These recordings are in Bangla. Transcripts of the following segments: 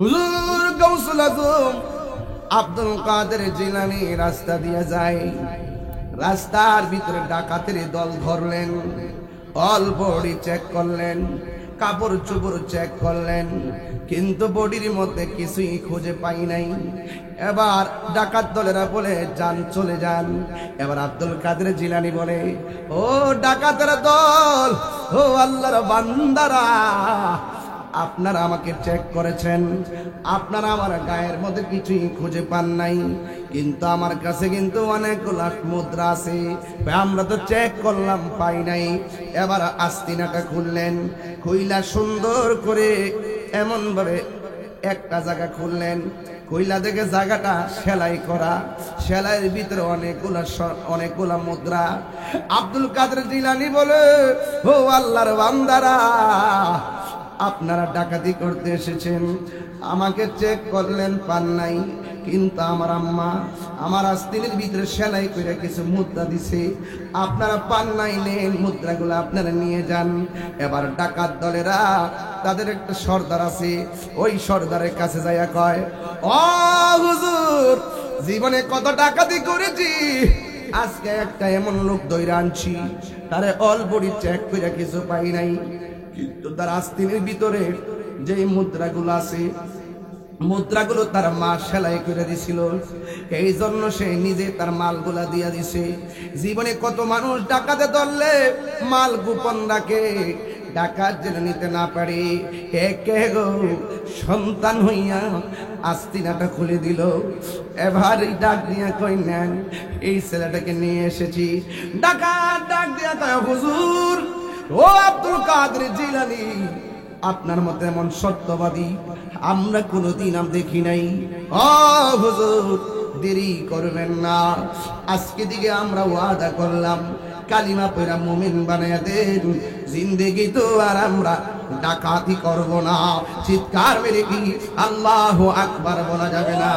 হুজুর গাউসুল আজম আব্দুল কাদের জিলানী রাস্তা দিয়ে যায়। রাস্তার ভিতরে ডাকাতের দল ধরলেন, অল বডি চেক করলেন, কাপড় চোপড় চেক করলেন, কিন্তু বডির মধ্যে কিছুই খুঁজে পাই নাই। এবার ডাকাত দলেরা বলে যান, চলে যান। এবার আব্দুল কাদের জিলানী বলে, ও ডাকাতের দল, ও আল্লাহর বান্দারা, আপনারা আমাকে চেক করেছেন, আপনারা আমার গায়ের মধ্যে কিছুই খুঁজে পান নাই, কিন্তু আমার কাছে কিন্তু অনেকগুলো মুদ্রা আছে, আমরা তো চেক করলাম পাই নাই। এবার আস্তিনাটা খুললেন, খুইলা সুন্দর করে এমন ভাবে একটা জায়গা খুললেন, কইলা দেখে জায়গাটা সেলাই করা, সেলাইয়ের ভিতরে অনেকগুলা মুদ্রা। আব্দুল কাদের জিলানী বলে, ও আল্লাহর বান্দারা, আপনারা ডাকাতি করতে এসেছেন, আমাকে চেক করলেন পান নাই, কিন্তু আমার আম্মা আমার আস্তিনের ভিতরে সেলাই করে কিছু মুদ্রা দিছে, আপনারা পান নাই, নেন মুদ্রাগুলো আপনারা নিয়ে যান। এবার ডাকাত দলেরা তাদের একটা সর্দার আছে, ওই সর্দারের কাছে যাইয়া কয়, ও হুজুর, জীবনে কত ডাকাতি করেছি, আজকে একটা এমন লোক ধইরা আনছি, তারে অল বডি চেক করে কিছু পাই নাই, কিন্তু তার আস্তিনের ভিতরে যে মুদ্রাগুলো আছে, মুদ্রাগুলো তার মা সেলাই করে দিছিল, এই জন্য সে নিজে তার মালগুলা দিয়া দিছে। জীবনে কত মানুষ ডাকাতে ধরলে মাল গোপন রাখে, ডাকাত যেন নিতে না পারে, একে গো সন্তান হইয়া আস্তিনাটা খুলে দিল। এবার ডাক দিয়া কই, নেন এই ছেলেটাকে নিয়ে এসেছি। ডাকাত ডাক দিয়া কয়, হুজুর, ও আব্দুল কাদের জিলানী, আপনার মতো এমন সত্যবাদী আমরা কোনোদিন দেখি নাই। ও হুজুর, দেরি করবেন না, আজকে দিকে আমরা ওয়াদা করলাম কালিমা পড়া মুমিন বানায়া দেন, জিন্দেগি তো আর আমরা ডাকাতি করব না। চিৎকার মেরে কি আল্লাহু আকবার বলা যাবে না?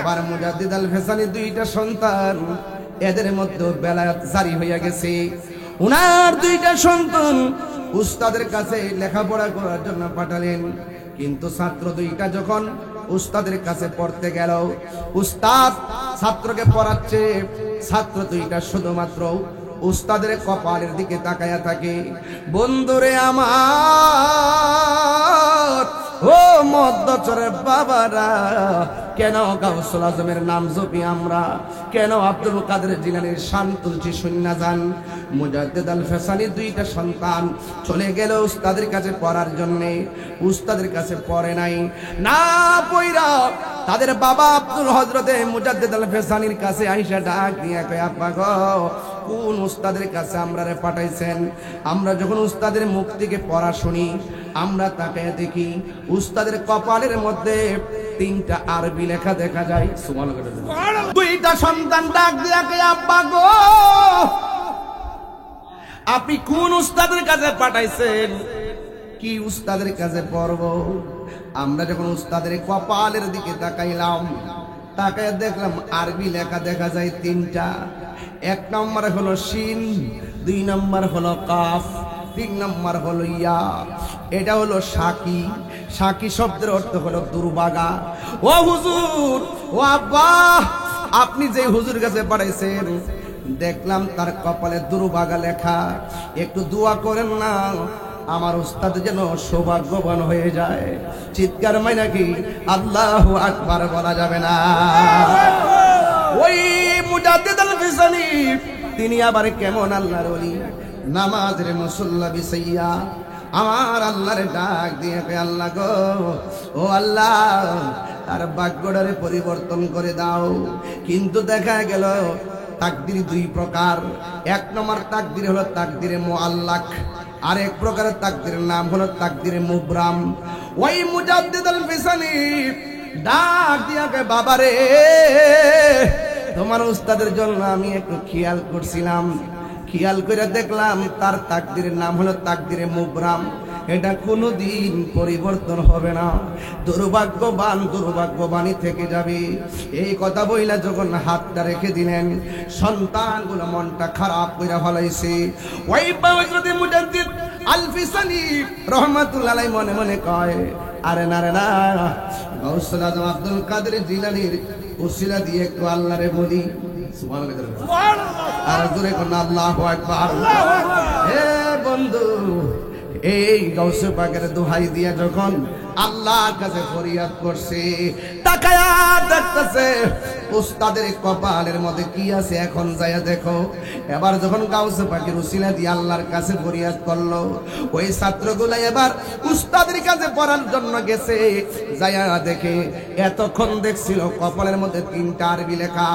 এবার মুজাদ্দিদ আল ফেসানি দুইটা সন্তান, এদের মধ্যে বেলায়েত জারি হইয়া গেছে। উনার দুইটা সন্তান উস্তাদের কাছে লেখাপড়া করার জন্য পাঠালেন, কিন্তু ছাত্র দুইটা যখন উস্তাদের কাছে পড়তে গেল, উস্তাদ ছাত্রকে পড়াচ্ছে, ছাত্র দুইটা শুধুমাত্র উস্তাদের কপালের দিকে তাকায়া থাকে। বন্ধুরে আমার, ও মধ্যচরের বাবারা, কেন গাউসুল আজমের নাম জপি আমরা, কেন আব্দুল কাদের জিলানীর শান তুলছি শুননা যান। মুজাদ্দিদ আল ফেসানি দুইটা সন্তান চলে গেল উস্তাদের কাছে পড়ার জন্য, উস্তাদের কাছে পড়ে নাই, না পয়রা তাদের বাবা আব্দুল হযরতে মুজাদ্দিদ আল ফেসানির কাছে আইসা ডাক দিয়া কয়, আব্বা গো, কোন উস্তাদের কাছে আমরারে পাঠাইছেন? আমরা যখন উস্তাদের মুখ থেকে পড়া শুনি, আমরা তাকে দেখি উস্তাদের কপালের মধ্যে তিনটা আরবি লেখা দেখা যায়। সুবহানাল্লাহ। দুইটা সন্তান ডাক দিয়া কয়, আব্বা গো, আপনি কোন উস্তাদের কাছে পাঠাইছেন? কি উস্তাদের কাছে পড়ব? আমরা যখন উস্তাদের কপালের দিকে তাকাইলাম, তাকায় দেখলাম আরবি লেখা দেখা যায় তিনটা। এক নম্বর হলো শিন, দুই নম্বর হলো কাফ, তিন নম্বর হলো ইয়া। এটা হলো সাকি। সাকি শব্দের অর্থ হলো দুর্বাগা। ও হুজুর, ও আব্বা, আপনি যে হুজুর কাছে পাঠাইছেন, দেখলাম তার কপালে দুর্বাগা লেখা, একটু দোয়া করেন না, আমার উস্তাদ যেন সৌভাগ্যবান হয়ে যায়। চিৎকার মাইনা কি আল্লাহু আকবার বলা যাবে না? ওই মুজাদ্দিদ আল ফিসানি তিনি আবার কেমন আল্লাহর ওলি, নামাজের মুসল্লা বিছাইয়া আমার আল্লাহর ডাক দিয়ে কয়, আল্লাহ গো, ও আল্লাহ, তার ভাগ্যটারে পরিবর্তন করে দাও। কিন্তু দেখা গেল তাকদির দুই প্রকার। এক নম্বর তাকদির হলো তাকদিরে মুআল্লাক, আর এক প্রকারের তাকদিরের নাম হলো তাকদিরে মুবরাম। ওই মুজাদ্দিদ আল ফিসানি ডাক দিয়া কয়, বাবারে, তোমার উস্তাদের জন্য আমি একটু খেয়াল করছিলাম, খেয়াল করে দেখলাম তার তাকদিরের নাম হলো তাকদিরে মুবরাম, এটা কোনোদিন পরিবর্তন হবে না, দুর্ভাগ্যবান দুর্ভাগ্যবানই থেকে যাবে। এই কথা বইলা যখন হাতটা রেখে দিলেন, সন্তানগুলো মনটা খারাপ করে ফলাইছে। ওই হযরত মুজাদ্দিদ আল ফিসানি রাহমাতুল্লাহ আলাইহি মনে মনে কয়, আরে না রে না, গাউসুল আজম আব্দুল কাদের জিলানীর উসিলা দিয়ে একটু আল্লাহরে বলি সুবহানাল্লাহ, আর জোরে কোন আল্লাহু আকবার। হে বন্ধু, এই গাউসে পাকের দোহাই দিয়া যখন আল্লাহর কাছে ফরিয়াদ করছে, তাকায়া দেখতেছে উস্তাদের কপালের মধ্যে কি আছে, এখন যায়া দেখো। এবার যখন গাউসে পাকের উসিলা দিয়ে আল্লাহর কাছে ফরিয়াদ করলো, ওই ছাত্রগুলা এবার উস্তাদের কাছে পড়ার জন্য গেছে। যায়া দেখে এতক্ষণ দেখছিল কপালের মধ্যে 3টা আরবি লেখা,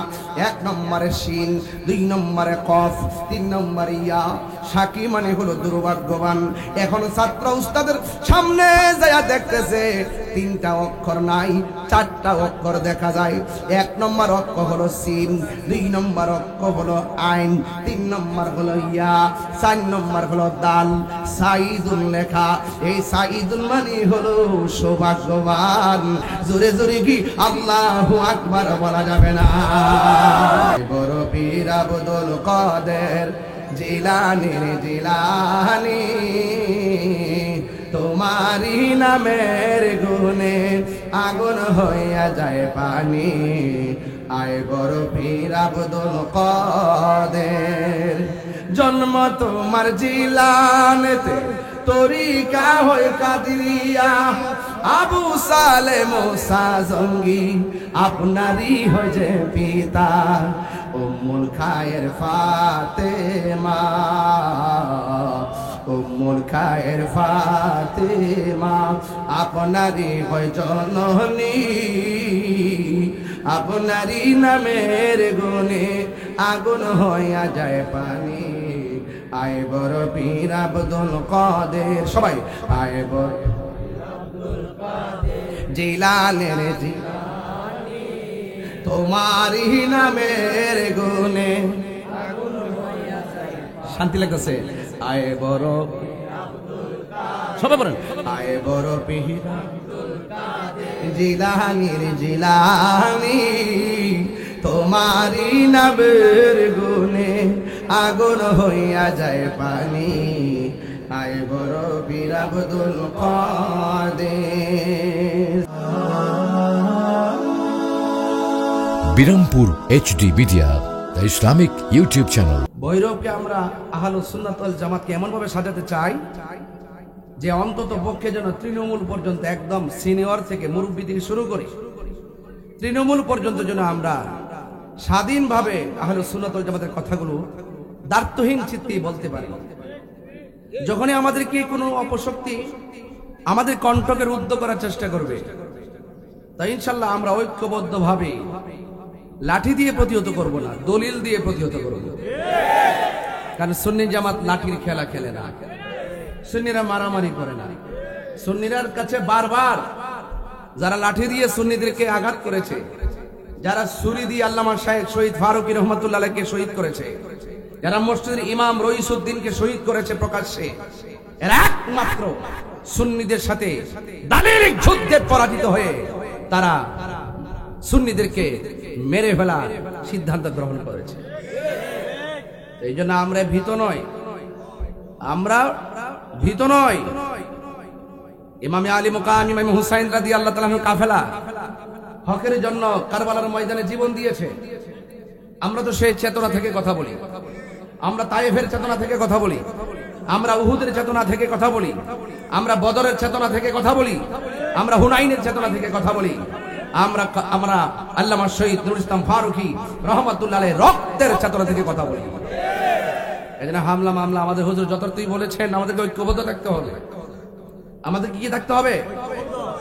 1 নম্বরে শিন, 2 নম্বরে কফ, 3 নম্বরে ইয়া। সাকি মানে হলো দুর্ভাগ্যবান। এখন ছাত্র উস্তাদের সামনে যায়া দেখতেছে 3টা অক্ষর নাই, 4টা অক্ষর দেখা যায়। 1 নম্বর অক্ষর হলো সিন, 2 নম্বর অক্ষর হলো আইন, 3 নম্বর হলো ইয়া, 4 নম্বর হলো দাল। সাইদুল লেখা, এই সাইদুল মানে হলো সৌভাগ্যবান। জোরে জোরে কি আল্লাহু আকবার বলা যাবে না? বড় পীর আব্দুল কাদের জিলানী জিলানী, তোমারি নামের গুণে আগুন হইয়া যায় পানি। আয় বড় পীর আব্দুল কাদের, জন্ম তোমার জিলানেতে, তরিকা হয় কাদিরিয়া। আবু সালে মুসা জঙ্গি আপনারই হয়ে পিতা। উম্মুল খায়ের ফাতেমা, উম্মুল খায়ের ফাতেমা আপনারই হয় জননী। আপনারই নামের গুণে আগুন হইয়া যায় পানি। আয় বড় পীর আব্দুল কাদের, সবাই আয় বড় জিলানের জিলানী, তোমারই নামের গুণে আগুন হইয়া যায়। শান্তি লাগতেছে? আয় বড় সবাই বলেন, আয় বড় পীর আব্দুল কাদের জিলানীর জিলানী, তোমারি নামের গুণে আগুন হইয়া যায় পানি। আয় বড় পীর Abdul Kader. Birampur HD media, the Islamic YouTube channel. ভৈরবকে আমরা আহলুস সুন্নাত ওয়াল জামাতকে এমন ভাবে সাজাতে চাই যে অন্তত পক্ষে যেন তৃণমূল পর্যন্ত, একদম সিনিয়র থেকে মুরব্বী থেকে শুরু করে তৃণমূল পর্যন্ত যেন আমরা স্বাধীনভাবে আহলুস সুন্নাত ওয়াল জামাতের কথাগুলো দ্বার্থহীন চিত্তে বলতে পারি। যখনই আমাদেরকে কোনো অপশক্তি আমাদের কণ্ঠকে রুদ্ধ করার চেষ্টা করবে, তাই ইনশাল্লাহ আমরা ঐক্যবদ্ধভাবে লাঠি দিয়ে প্রতিহত করব না, দলিল দিয়ে প্রতিহত করব। কারণ সুন্নি জামাত লাঠির খেলা খেলে না, সুন্নিরা মারামারি করে না। সুন্নিরার কাছে বারবার যারা লাঠি দিয়ে সুন্নিদেরকে আঘাত করেছে, যারা ছুরি দিয়ে আল্লামা শাহেখ শহীদ ফারুকী রহমাতুল্লাহকে শহীদ করেছে, যারা মসজিদের ইমাম রইসুদ্দিনকে শহীদ করেছে প্রকাশ্যে, এরা একমাত্র সুন্নিদের সাথে দালিলিক যুদ্ধে পরাজিত হয়ে তারা সুন্নিদেরকে মেরে ফেলার সিদ্ধান্ত গ্রহণ করেছে। এই জন্য আমরা ভীত নয়, আমরা ভীত নয়। ইমামে আলী মুকাম ইমাম হুসাইন রাদিয়াল্লাহু তাআলা আনহু কাফেলা হকের জন্য কারবালার ময়দানে জীবন দিয়েছে। আমরা তো সেই চেতনা থেকে কথা বলি, আমরা তায়েফের চেতনা থেকে কথা বলি, আমরা উহুদের চেতনা থেকে কথা বলি, আমরা বদরের চেতনা থেকে কথা বলি, আমরা হুনাইনের চেতনা থেকে কথা বলি, আমরা আল্লামা শহীদ নুরুল ইসলাম ফারুকী রহমাতুল্লাহ আলাইহির রক্তের চেতনা থেকে কথা বলি। এজন্য হামলা মামলা আমাদের হুজুর যতটুকুই বলেছেন, আমাদেরকে ঐক্যবদ্ধ থাকতে হবে। আমাদের কি থাকতে হবে?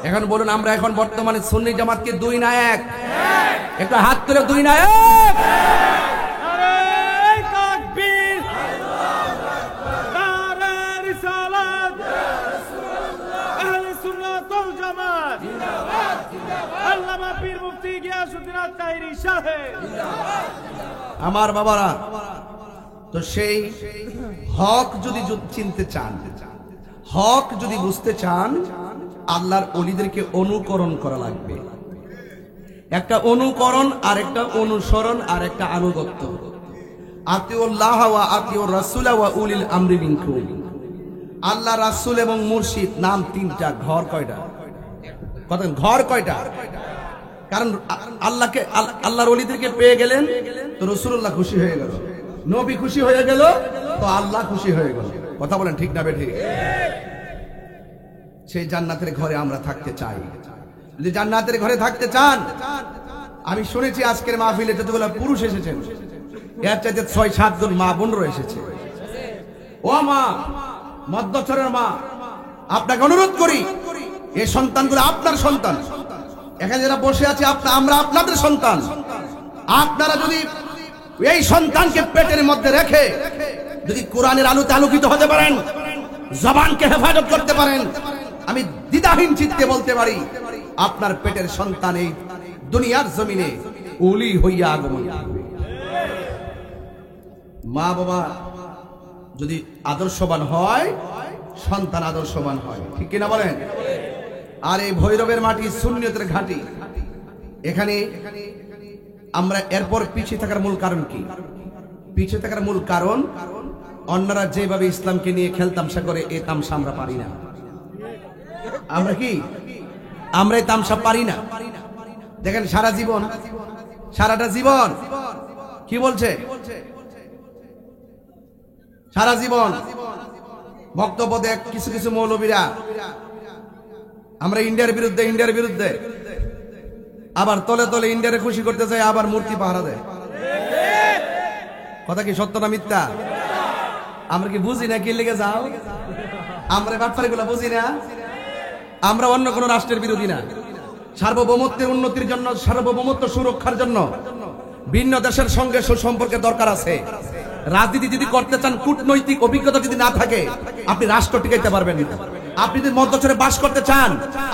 এখন বলুন, আমরা এখন বর্তমানে সুন্নি জামাতকে 2 না 1? একটু হাত তুলে 2 না 1? আমার বাবারা, তো সেই হক যদি চিনতে চান, হক যদি বুঝতে চান, আল্লাহর ওলিদেরকে অনুকরণ করা লাগবে। একটা অনুকরণ আর একটা অনুসরণ আর একটা আনুগত্য। আতিউল্লাহ ওয়া আতিউর রাসূল ওয়া উলিল আমরি মিনকুম। আল্লাহ, রাসূল এবং মুর্শিদ নাম 3টা, ঘর কয়টা? কথা ঘর কয়টা? কারণ আল্লাহর ওলিদেরকে পেয়ে গেলেন তো রাসূলুল্লাহ খুশি হয়ে গেল, নবী খুশি হয়ে গেল তো আল্লাহ খুশি হয়ে গেল। কথা বলেন ঠিক না বেঠিক? সেই জান্নাতের ঘরে আমরা থাকতে চাই। যদি জান্নাতের ঘরে থাকতে চান, আমি শুনেছি আজকের মাহফিলে যতগুলো পুরুষ এসেছেন এর চাইতে ৬-৭ জন মা বোনরা এসেছে। ও মা, মধ্যচরের মা, আপনাকে অনুরোধ করি, এই সন্তানগুলো আপনার সন্তান। এখানে যারা বসে আছে আমরা আপনাদের সন্তান। আপনারা যদি এই সন্তানকে পেটের মধ্যে রেখে যদি কোরআনের আলোতে আলোকিত হতে পারেন, জবানকে হেফাজত করতে পারেন, আমি দ্বিধাহীন চিত্তে বলতে পারি আপনার পেটের সন্তান এই দুনিয়ার জমিনে ওলি হইয়া আগমন করবে। মা বাবা যদি আদর্শবান হয়, সন্তান আদর্শবান হয়, ঠিক কিনা বলেন? আর এই ভৈরবের মাটি সুন্নিয়তের ঘাঁটি, এখানে আমরা এরপর পিছিয়ে থাকার মূল কারণ কি? পিছিয়ে থাকার মূল কারণ অন্যরা যেভাবে ইসলামকে নিয়ে খেলতামশা করে, এই তামসা আমরা পারি না। আমরা কি আমরা এই তামসা পারি না? দেখেন সারাটা জীবন কি বলছে, সারা জীবন বক্তব্য দেখ কিছু কিছু মৌলবীরা আমরা ইন্ডিয়ার বিরুদ্ধে, আবার তলে তলে ইন্ডিয়ারে খুশি করতে চাই, আবার মূর্তি পাহারা দেয়। কথা কি সত্য না মিথ্যা? আমরা কি বুঝি না কি লেগে যাও? আমরা ব্যাপারগুলো বুঝি না? আমরা অন্য কোন রাষ্ট্রের বিরোধী না। সার্বভৌমত্বের উন্নতির জন্য, সার্বভৌমত্ব সুরক্ষার জন্য ভিন্ন দেশের সঙ্গে সুসম্পর্কের দরকার আছে। রাজনীতি যদি করতে চান, কূটনৈতিক অভিজ্ঞতা যদি না থাকে, আপনি রাষ্ট্র টিকাইতে পারবেন না। আপনি যদি মধ্যচরে বাস করতে চান,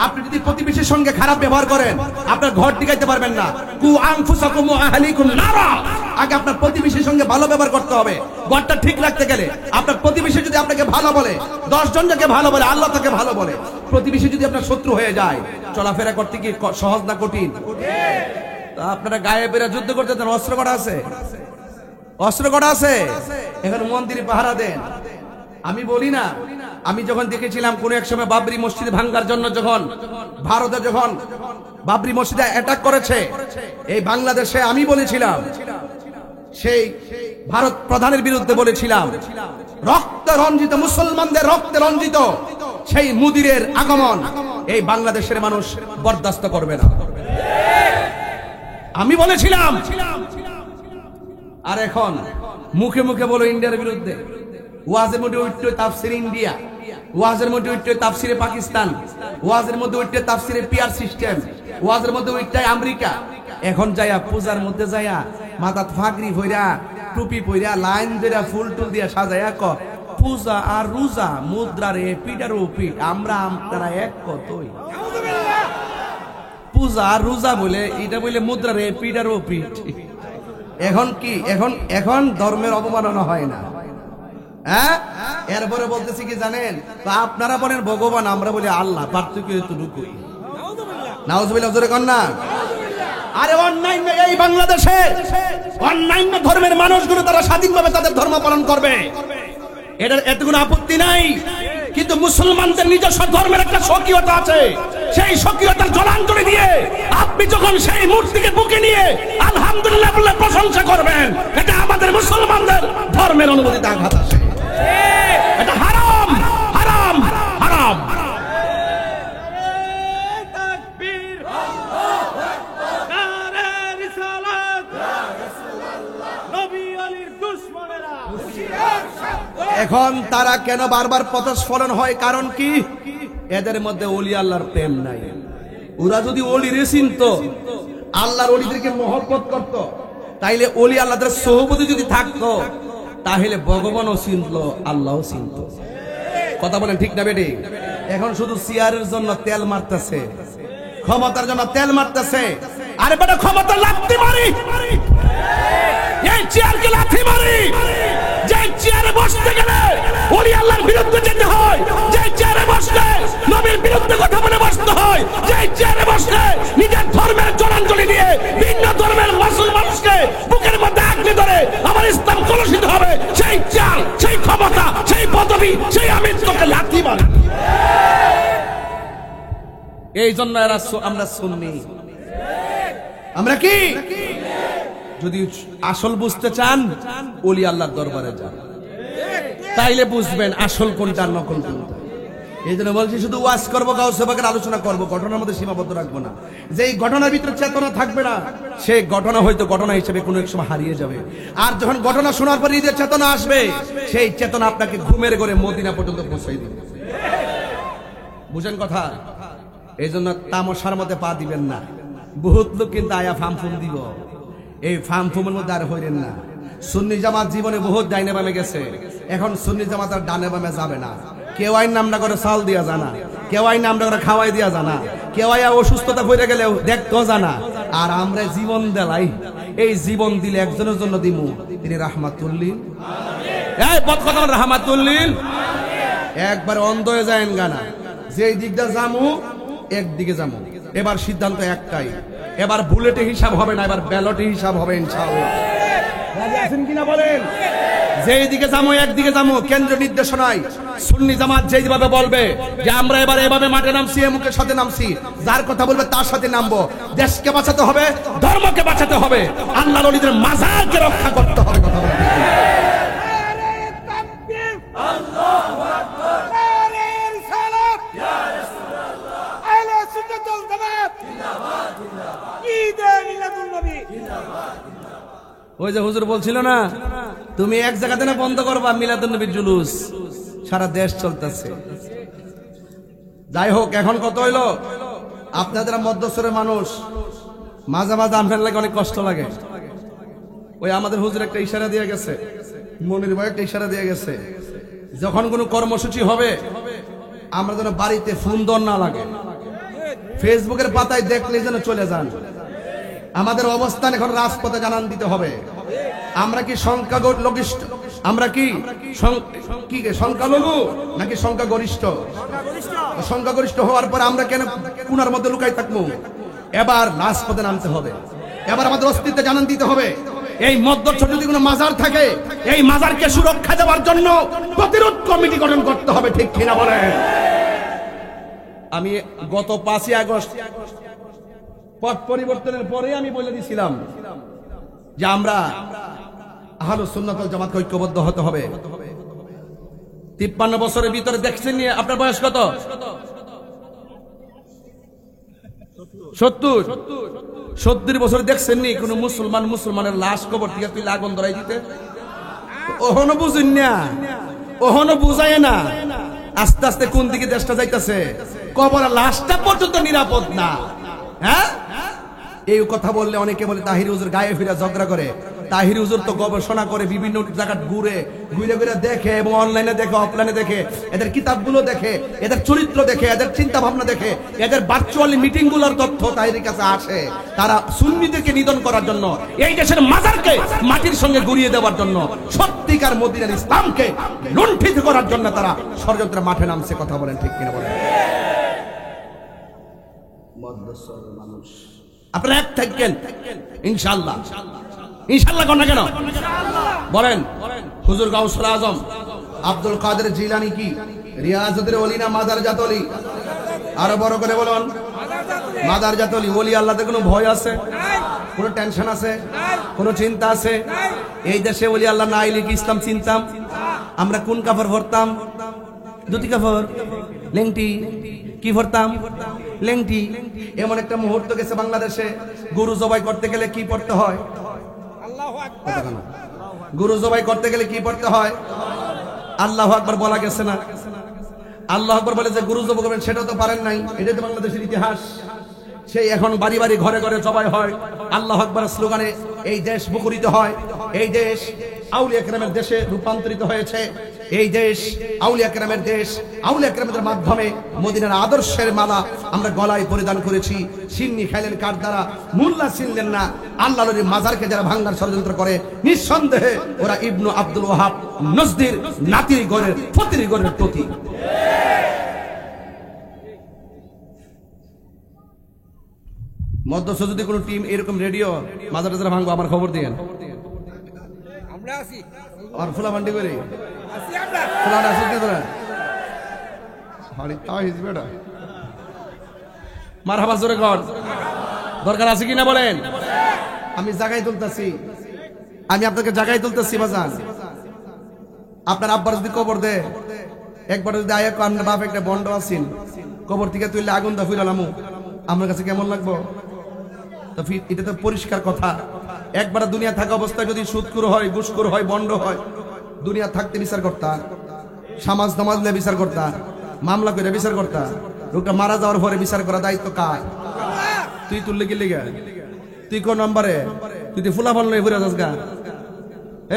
আপনি যদি প্রতিবেশীর সঙ্গে খারাপ ব্যবহার করেন, আপনার ঘর টিকাইতে পারবেন না। কু আনফুসাকুম ওয়া আহলিকুম নারা, আগে আপনার প্রতিবেশীর সঙ্গে ভালো ব্যবহার করতে হবে। ঘরটা ঠিক রাখতে গেলে আপনার প্রতিবেশী যদি আপনাকে ভালো বলে, 10 জন যাকে ভালো বলে, আল্লাহ তাকে ভালো বলে। প্রতিবেশী যদি আপনার শত্রু হয়ে যায়, চলাফেরা করতে কি সহজ না কঠিন? আপনারা গায়ে বেরা যুদ্ধ করতে চান, অস্ত্র করা আছে, এখন মন্দিরে পাহারা দেন। আমি বলি না, আমি যখন দেখেছিলাম কোন এক সময় বাবরি মসজিদ ভাঙ্গার জন্য যখন ভারতে যখন বাবরি মসজিদে অ্যাটাক করেছে এই বাংলাদেশে, আমি বলেছিলাম, সেই ভারত প্রধানের বিরুদ্ধে বলেছিলাম, রক্তে রঞ্জিত মুসলমানদের রক্তে রঞ্জিত সেই মুদিরের আগমন এই বাংলাদেশের মানুষ বরদাস্ত করবে না, আমি বলেছিলাম। আর এখন মুখে মুখে বলো ইন্ডিয়ার বিরুদ্ধে। ওয়াজের মধ্যে উঠতে তাফসির ইন্ডিয়া, ওয়াজের মধ্যে উঠতে তাফসিরে পাকিস্তান, ওয়াজের মধ্যে উঠতে তাফসিরে পিআর সিস্টেম, ওয়াজের মধ্যে উঠতে আমেরিকা। এখন যায়া পূজার মধ্যে যায়া মাথাত ফাগরি পইরা, টুপি পইরা, লাইন ধইরা, ফুল টুল দিয়া সাজায়া ক পূজা আর রোজা মুদ্রা রে পিটার পিট, আপনারা এক কতই। পূজা আর রোজা বলে এটা বলে মুদ্রা রে পিটার পিট। এখন কি এখন ধর্মের অবমাননা হয় না? হ্যাঁ, এরপরে বলতেছি কি জানেন? তো আপনারা বলেন ভগবান, আমরা বলি আল্লাহ, পার্থক্য এতটুকুই। নাউজুবিল্লাহ, জোরে কর না। আরে অন্যান্য এই বাংলাদেশে অন্যান্য ধর্মের মানুষগুলো তারা স্বাধীনভাবে তাদের ধর্ম পালন করবে, এতে কোনো আপত্তি নাই। কিন্তু মুসলমানদের নিজস্ব ধর্মের একটা স্বকীয়তা আছে, সেই স্বকীয়তার জলাঞ্জলি দিয়ে আপনি যখন সেই মূর্তিকে বুকে নিয়ে আলহামদুলিল্লাহ বলে প্রশংসা করবেন, এটা আমাদের মুসলমানদের ধর্মের অনুমতিতে আঘাত আসে। এটা হারাম, হারাম, হারাম। এখন তারা কেন বারবার পথস্ফলন হয়? কারণ কি? এদের মধ্যে ওলি আল্লাহর প্রেম নাই। ওরা যদি ওলি রে চিনতো, আল্লাহর ওলিদেরকে মহব্বত করত, তাইলে ওলি আল্লাহদের সোহবতে যদি থাকতো, তাহলে ভগবানও চিনতো, আল্লাহও চিনতো। কথা বলেন ঠিক না বেটি? এখন শুধু চেয়ারের জন্য তেল মারতেছে, ক্ষমতার জন্য তেল মারতেছে। আরে বেটা, ক্ষমতা লাথি মারি, এই চেয়ারকে লাথি মারি। যে চেয়ারে বসতে গেলে ওলি আল্লাহর বিরুদ্ধে যেতে হয়, যে চেয়ারে বসলে নবীর বিরুদ্ধে কথা বলে বসতে হয়, যে চেয়ারে বসলে নিজের ধর্মের জলাঞ্জলি দিয়ে ভিন্ন ধর্মের মুসলমানকে বুকের মধ্যে আঁকড়ে ধরে আমার ইসলাম কলুষিত হবে, সেই চেয়ার, সেই ক্ষমতা, সেই পদবি, সেই আমিত্বকে লাথি মারে। এই জন্য আমরা সুন্নি। আমরা কি? যদি আসল বুঝতে চান ওলি আল্লাহর দরবারে যান, তাইলে বুঝবেন আসল কোনটা নকল কোনটা। এই জন্য বলছি শুধু ওয়াজ করবো, গাউসে পাকের আলোচনা করবো, ঘটনার মধ্যে সীমাবদ্ধ রাখবো না। যেই ঘটনার ভিতরে চেতনা থাকবে না, সেই ঘটনা হয়তো ঘটনা হিসেবে কোনো এক সময় হারিয়ে যাবে। আর যখন ঘটনা শোনার পর নিজের চেতনা আসবে, সেই চেতনা আপনাকে ঘুমের ঘরে মদিনা পর্যন্ত পৌঁছাই দিবে। বুঝেন কথা? এই জন্য তামসার মধ্যে পা দিবেন না। বহুত লোক কিন্তু আয়া ফার্ম ফুম দিব, এই ফার্ম ফুমের মধ্যে আর হইলেন না। সুন্নি জামাত জীবনে বহুত ডাইনে বামে গেছে, এখন সুন্নি জামাত আর ডানে বামে যাবে না। কেউ আইন নামটা করে চাল দিয়া জানা, কেউ আইন নামটা করে খাওয়াই দিয়া জানা, কেউ আইয়া অসুস্থতা হয়ে গেলেও দেখতেও জানা। আর আমরা জীবন দেলাই, এই জীবন দিলে একজনের জন্য দিমু, তিনি রাহমাতুল্লিল। এই পথ কথা রাহমাতুল্লিল। একবার অন্ধ হয়ে যায় গানা, যেই দিকটা জামু একদিকে যাবো। এবার সিদ্ধান্ত একটাই, এবার বুলেটে হিসাব হবে না, এবার ব্যালটে হিসাব হবে ইনশাআল্লাহ। রাজি আছেন কিনা বলেন? যেই দিকে যাবো একদিকে যাবো, কেন্দ্র নির্দেশনায় সুন্নি জামাত যেইভাবে বলবে যে আমরা এবার এভাবে মাঠে নামছি, এমুকের সাথে নামছি, যার কথা বলবে তার সাথে নামবো। দেশকে বাঁচাতে হবে, ধর্মকে বাঁচাতে হবে, আল্লাহর ওলিদের মাজারকে রক্ষা করতে হবে। কথা বলতে ওই যে হুজুর বলছিল না, তুমি এক জায়গাতে না বন্ধ করবা মিলাদুন নবীর জুলুস, সারা দেশ চলতেছে। যাই হোক, এখন কত হইলো, আপনাদের মধ্যস্থরের মানুষ মাঝে মাঝে আমফের লাগে অনেক কষ্ট লাগে। ওই আমাদের হুজুর একটা ইশারা দিয়ে গেছে, মনির ভাই একটা ইশারা দিয়ে গেছে, যখন কোনো কর্মসূচি হবে আমরা যেন বাড়িতে ফোন দর না লাগে, ফেসবুকের পাতায় দেখলে যেন চলে যান। আমাদের অবস্থান এখন রাজপথে জানান দিতে হবে। আমরা কি সংখ্যালঘিষ্ঠ, আমরা কি সংখ্যালঘু নাকি সংখ্যাগরিষ্ঠ? সংখ্যাগরিষ্ঠ হওয়ার পর আমরা কেন কোনার মধ্যে লুকাই থাকবো? এবার রাজপথে নামতে হবে, এবার আমাদের অস্তিত্ব জানান দিতে হবে। এই মধ্যস্থ যদি কোনো মাজার থাকে, এই মাজারকে সুরক্ষা দেওয়ার জন্য প্রতিরোধ কমিটি গঠন করতে হবে। ঠিক কিনা বলেন? আমি গত 5ই আগস্ট পথ পরিবর্তনের পরে আমি বলে দিয়েছিলাম যে আমরা আহলুস সুন্নাত ওয়াল জামাত ঐক্যবদ্ধ হতে হবে। 53 বছরের ভিতরে দেখছেন নি, আপনার বয়স কত? 70 বছর দেখছেন নি কোন মুসলমানের লাশ কবর থেকে তুই আগুন ধরাই দিতে? ওহনো বুঝুন না, ওহনো বুঝায় না। আস্তে আস্তে কোন দিকে দেশটা যাইতেছে, কবর লাশটা পর্যন্ত নিরাপদ না। হ্যাঁ, এই কথা বললে অনেকে বলে তাহির হুজুর গায়ে ফিরে ঝগড়া করে। তাহির হুজুর তো গবেষণা করে, বিভিন্ন জায়গা ঘুরে ঘুরে দেখে, এবং অনলাইনে দেখে, অফলাইনে দেখে, এদের কিতাবগুলো দেখে, এদের চরিত্র দেখে, এদের চিন্তা ভাবনা দেখে, এদের ভার্চুয়ালি মিটিং গুলোর তথ্য তাহিরের কাছে আসে। তারা সুন্নিদেরকে নিধন করার জন্য, এই দেশের মাজারকে মাটির সঙ্গে গুড়িয়ে দেওয়ার জন্য, সত্যিকার মদিনার ইসলামকে লুণ্ঠিত করার জন্য তারা ষড়যন্ত্রের মাঠে নামছে। কথা বলেন ঠিক কিনা বলেন? মানুষ আপনারা এক থাকেন ইনশাআল্লাহ। ইনশাআল্লাহ কোন না কেন বলেন? হুজুর গাউসুল আজম আব্দুল কাদের জিলানী কি রিয়াজতের ওলি না মাদারজাত ওলি? আরো বড় করে বলুন, মাদারজাত ওলি। ওলি আল্লাহতে কোনো ভয় আছে? কোনো টেনশন আছে? কোনো চিন্তা আছে? এই দেশে ওলি আল্লাহ না আইলে কি ইসলাম চিনতাম? আমরা কোন কাপড় ভরতাম? ধুতি কাপড়, লেংটি। কি ভরতাম? লেংটি। এমন একটা মুহূর্ত গেছে বাংলাদেশে, গরু জবাই করতে গেলে কি পড়তে হয়? গরু জবাই করতে গেলে কি পড়তে হয়? আল্লাহু আকবার বলা গেছে না? আল্লাহু আকবার বলে যে গরু জবাই করবেন, সেটা তো পারেন নাই। এটা তো বাংলাদেশের ইতিহাস। সেই এখন বাড়ি বাড়ি ঘরে ঘরে জবাই হয়, আল্লাহু আকবার স্লোগানে এই দেশ মুখরিত হয়। এই দেশ আউলিয়া কেরামের দেশে রূপান্তরিত হয়েছে। এই দেশ আউলিয়া কেরামের দেশ। আউলিয়া কেরামের মাধ্যমে মদিনার আদর্শের মালা আমরা গলায় পরিধান করেছি। সিন্নি খাইলেন কার দ্বারা? মোল্লা চিনলেন না। আল্লাহর মাজারকে যারা ভাঙার ষড়যন্ত্র করে, নিঃসন্দেহে ওরা ইবনু আব্দুল ওয়াহাব নজদির নাতির গড়ের ফতির গড়ের প্রতীক। মধ্যস্থ যদি কোনো টিম এরকম রেডিও মাজার টাজার ভাঙবো, আমার খবর দিয়েন। আর ফুলা মান্ডি করে মারহাবা জোরে কর। দরকার আছে কিনা বলেন? আমি জায়গায় তুলতেছি, আমি আপনাকে জায়গায় তুলতেছি বাজান। আপনার আব্বার যদি কবর দে, একবার যদি আয়া আপনার বাপ একটা বন্ড আছেন, কবর থেকে তুললে আগুন দা ফুইলালামু, আমার কাছে কেমন লাগবো? তো এটা তো পরিষ্কার কথা। একবার দুনিয়া থাকা অবস্থায় যদি সুদখোর হয়, ঘুষখোর হয়, বন্ড হয়, দুনিয়া থাকতে বিচার করতা, সমাজ সমাজ নিয়ে বিচার করতা, মামলা করে বিচার করতা। লোকটা মারা যাওয়ার পরে বিচার করা দায়িত্ব কার? তুই তুললে কি লিগা? তুই কোন নম্বরে? তুই তো ফুলা বললে ঘুরে যাস গা।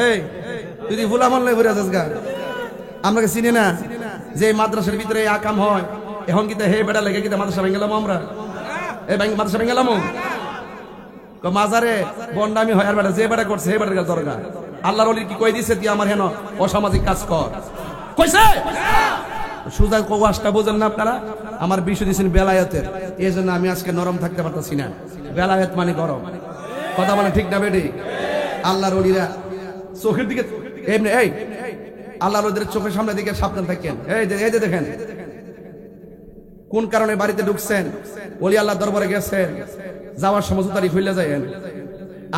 এই তুই তো ফুলা বললে ঘুরে যাস গা। আমরা চিনি না যে মাদ্রাসার ভিতরে আকাম হয়, এখন কিন্তু হে বেড়া লেগে কিন্তু মাদ্রাসা ভেঙে গেলাম আমরা। এই মাদ্রাসা ভেঙে গেলাম মাজারে বন্ডামি হয়, আর বেটা যে বেটা করছে হে বেটার কাছে দরকার। আল্লাহর ওলি কি কই দিছে তুই আমার হেন অসামাজিক কাজ কর? কইছে সুজা কোয়াশটা বুঝেন না আপনারা? আমার বিষয় দিয়েছেন বেলায়েতের, এই জন্য আমি আজকে নরম থাকতে পারতেছি না। বেলায়েত মানে গরম, কথা বলে ঠিক না বেটি? আল্লাহর ওলিরা চোখের দিকে এমনি, এই আল্লাহর ওলিদের চোখের সামনে দিকে সাবধান থাকেন। এই যে দেখেন কোন কারণে বাড়িতে ঢুকছেন, ওলি আল্লাহ দরবারে গেছেন, যাওয়ার সময় তারিখ হইলে যায়েন।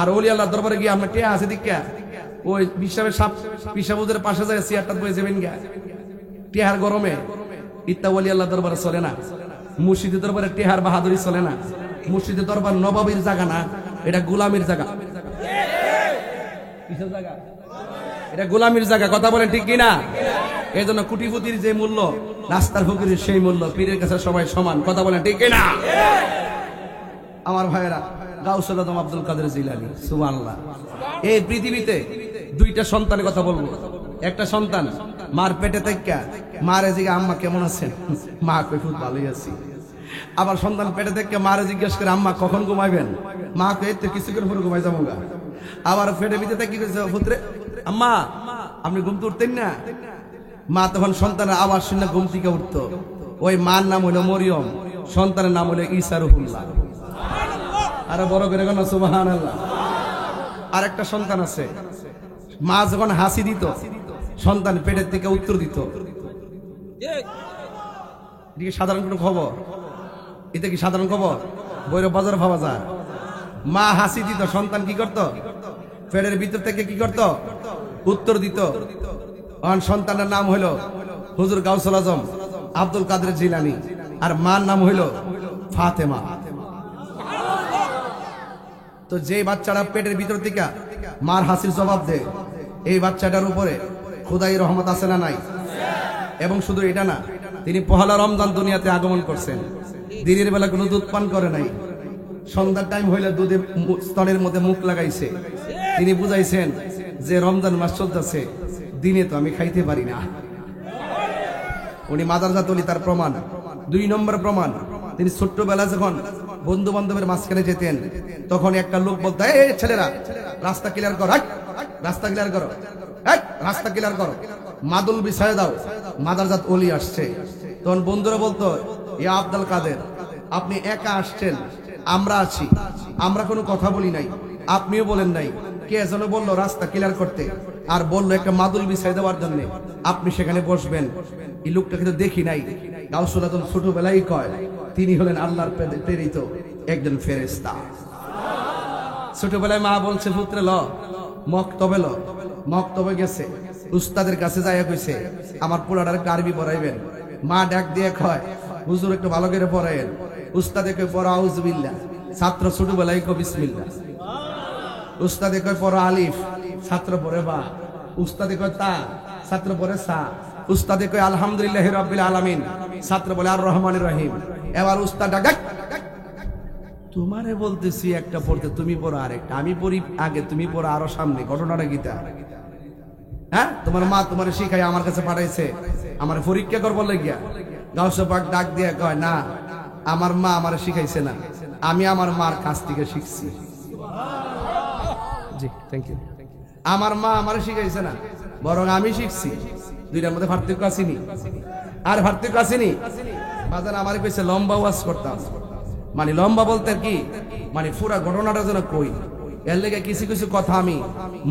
আর ওলি আল্লাহ দরবারে গিয়ে আমরা টিয়া আছে দিকা ওই পিসাবের সাপ পিসাবুদের পাশে যায় চেয়ারটা বয়ে যাবেন গা টিহার গরমে। ইত্তা ওলি আল্লাহ দরবারে চলে না। মুর্শিদের দরবারে টিহার বাহাদুরি চলে না। মুর্শিদের দরবার নবাবির জায়গা না, এটা গোলামির জায়গা। কিসের জায়গা? এটা গোলামির জায়গা। কথা বলেন ঠিক কিনা? এই জন্য কুটিপুতির যে মূল্য, রাস্তার ফকিরের সেই মূল্য, পীরের কাছে সবাই সমান। কথা বলেন ঠিক কিনা? আমার ভাইয়েরা, গাউসুল আজম আব্দুল কাদের জিলানী সুবহানাল্লাহ। এই পৃথিবীতে দুইটা সন্তানের কথা বলবো। একটা সন্তান মার পেটে থেকে মারে জিজ্ঞা আম্মা কেমন আছেন, মা কই খুব ভালোই আছি। আবার সন্তান পেটে থেকে মারে জিজ্ঞেস করে আম্মা কখন ঘুমাইবেন, মা কই এই তো কিছুক্ষণ পরে ঘুমাই যাবো গা। আবার পেটে ভিতরে থেকে কি কইছে পুত্রে, আম্মা আপনি ঘুম তো উঠতেন না? মা তখন সন্তানের আওয়াজ শুনে ঘুম থেকে উঠতো। ওই মার নাম হলো মরিয়ম, সন্তানের নাম হলো ঈসা রুহুল্লাহ। আরে বড় করে কেন সুবহানাল্লাহ। আর একটা সন্তান আছে, মা যখন হাসি দিত সন্তান পেটের থেকে উত্তর দিত। এটা কি সাধারণ কোনো খবর? এটা কি সাধারণ খবর? বৈরব বাজার ভাবা যায়। মা হাসি দিত, সন্তান কি করত? পেটের ভিতর থেকে কি করত? উত্তর দিত। সন্তানের নাম হইল হুজুর গাউসুল আজম আব্দুল কাদের জিলানী, আর মার নাম হইল ফাতেমা। তো যে বাচ্চারা পেটের ভিতর থেকে মার হাসির জবাব দেয়, এই বাচ্চাটার উপরে খোদাই রহমত আছে না নাই? এবং শুধু এটা না, তিনি পহেলা রমজান দুনিয়াতে আগমন করছেন। দিনের বেলা কোনো দুধ পান করে নাই, সন্ধ্যার টাইম হইলে দুধে স্তনের মধ্যে মুখ লাগাইছে। তিনি বুঝাইছেন যে রমজান মাস চলতেছে, দিনে তো আমি খাইতে পারি না। উনি মাদারজাত ওলি, তার প্রমাণ। 2 নম্বর প্রমাণ, তিনি ছোট্টবেলা যখন বন্ধু বান্ধবের মাঝখানে যেতেন, তখন একটা লোক বলতো, এই ছেলেরা রাস্তা ক্লিয়ার করো, রাস্তা ক্লিয়ার করো, রাস্তা ক্লিয়ার করো, মাদুল বিছায় দাও, মাদারজাত ওলি আসছে। তখন বন্ধুরা বলতো, ইয়া আব্দুল কাদের, আপনি একা আসছেন, আমরা আছি, আমরা কোনো কথা বলি নাই, আপনিও বলেন নাই। কে যেন বললো রাস্তা ক্লিয়ার করতে, আর বললো একটা মাদুল বিছাই দেওয়ার জন্য, আপনি সেখানে বসবেন। এই লোকটা কিন্তু দেখি নাই। গাউসুল আজম ছোটবেলায় কয় তিনি হলেন আল্লাহর প্রেরিত একজন ফেরেশতা। ছোটবেলায় মা বলছে, পুত্রে ল মক্তবে ল। মক্তবে গেছে, উস্তাদের কাছে যাইয়া কইছে আমার পোলাটার একটু আরবি পড়াইবেন। মা ডাক দিয়ে কয়, হুজুর একটু ভালো করে পড়াইন। উস্তাদে কয় পড়া আউযুবিল্লাহ, ছাত্র ছোটবেলায় কয় বিসমিল্লাহ। উস্তাদে কয় পড়া আলিফ, ছাত্র পড়ে বা। উস্তাদে কয় তা, ছাত্র পড়ে সা। উস্তাদে কয় আলহামদুলিল্লাহি রাব্বিল আলামিন, ছাত্র বলে আর রহমানির রহিম। এবার উস্তাদ ডাক, তোমারে বলতেছি একটা পড়তে, তুমি পড়ো আরেকটা, আমি পড়ি আগে, তুমি পড়ো আরো সামনে। ঘটনাটা গীতা, হ্যাঁ তোমার মা তোমার শিখাই আমার কাছে পাঠাইছে আমার পরীক্ষা করবার লাগিয়া। গাউস পাক ডাক দিয়ে কয়, না আমার মা আমার শিখাইছে না, আমি আমার মার কাছ থেকে শিখছি। জি থ্যাংক ইউ। আমার মা আমার শিখাইছে না, বরং আমি শিখছি। দুইটার মধ্যে পার্থক্য আসেনি? আর পার্থক্য আসেনি? বাজার আমার কইছে লম্বা ওয়াজ করতাম, মানে লম্বা বলতে কি, মানে পুরা ঘটনাটা যেন কই। এর লেগে কিছু কিছু কথা আমি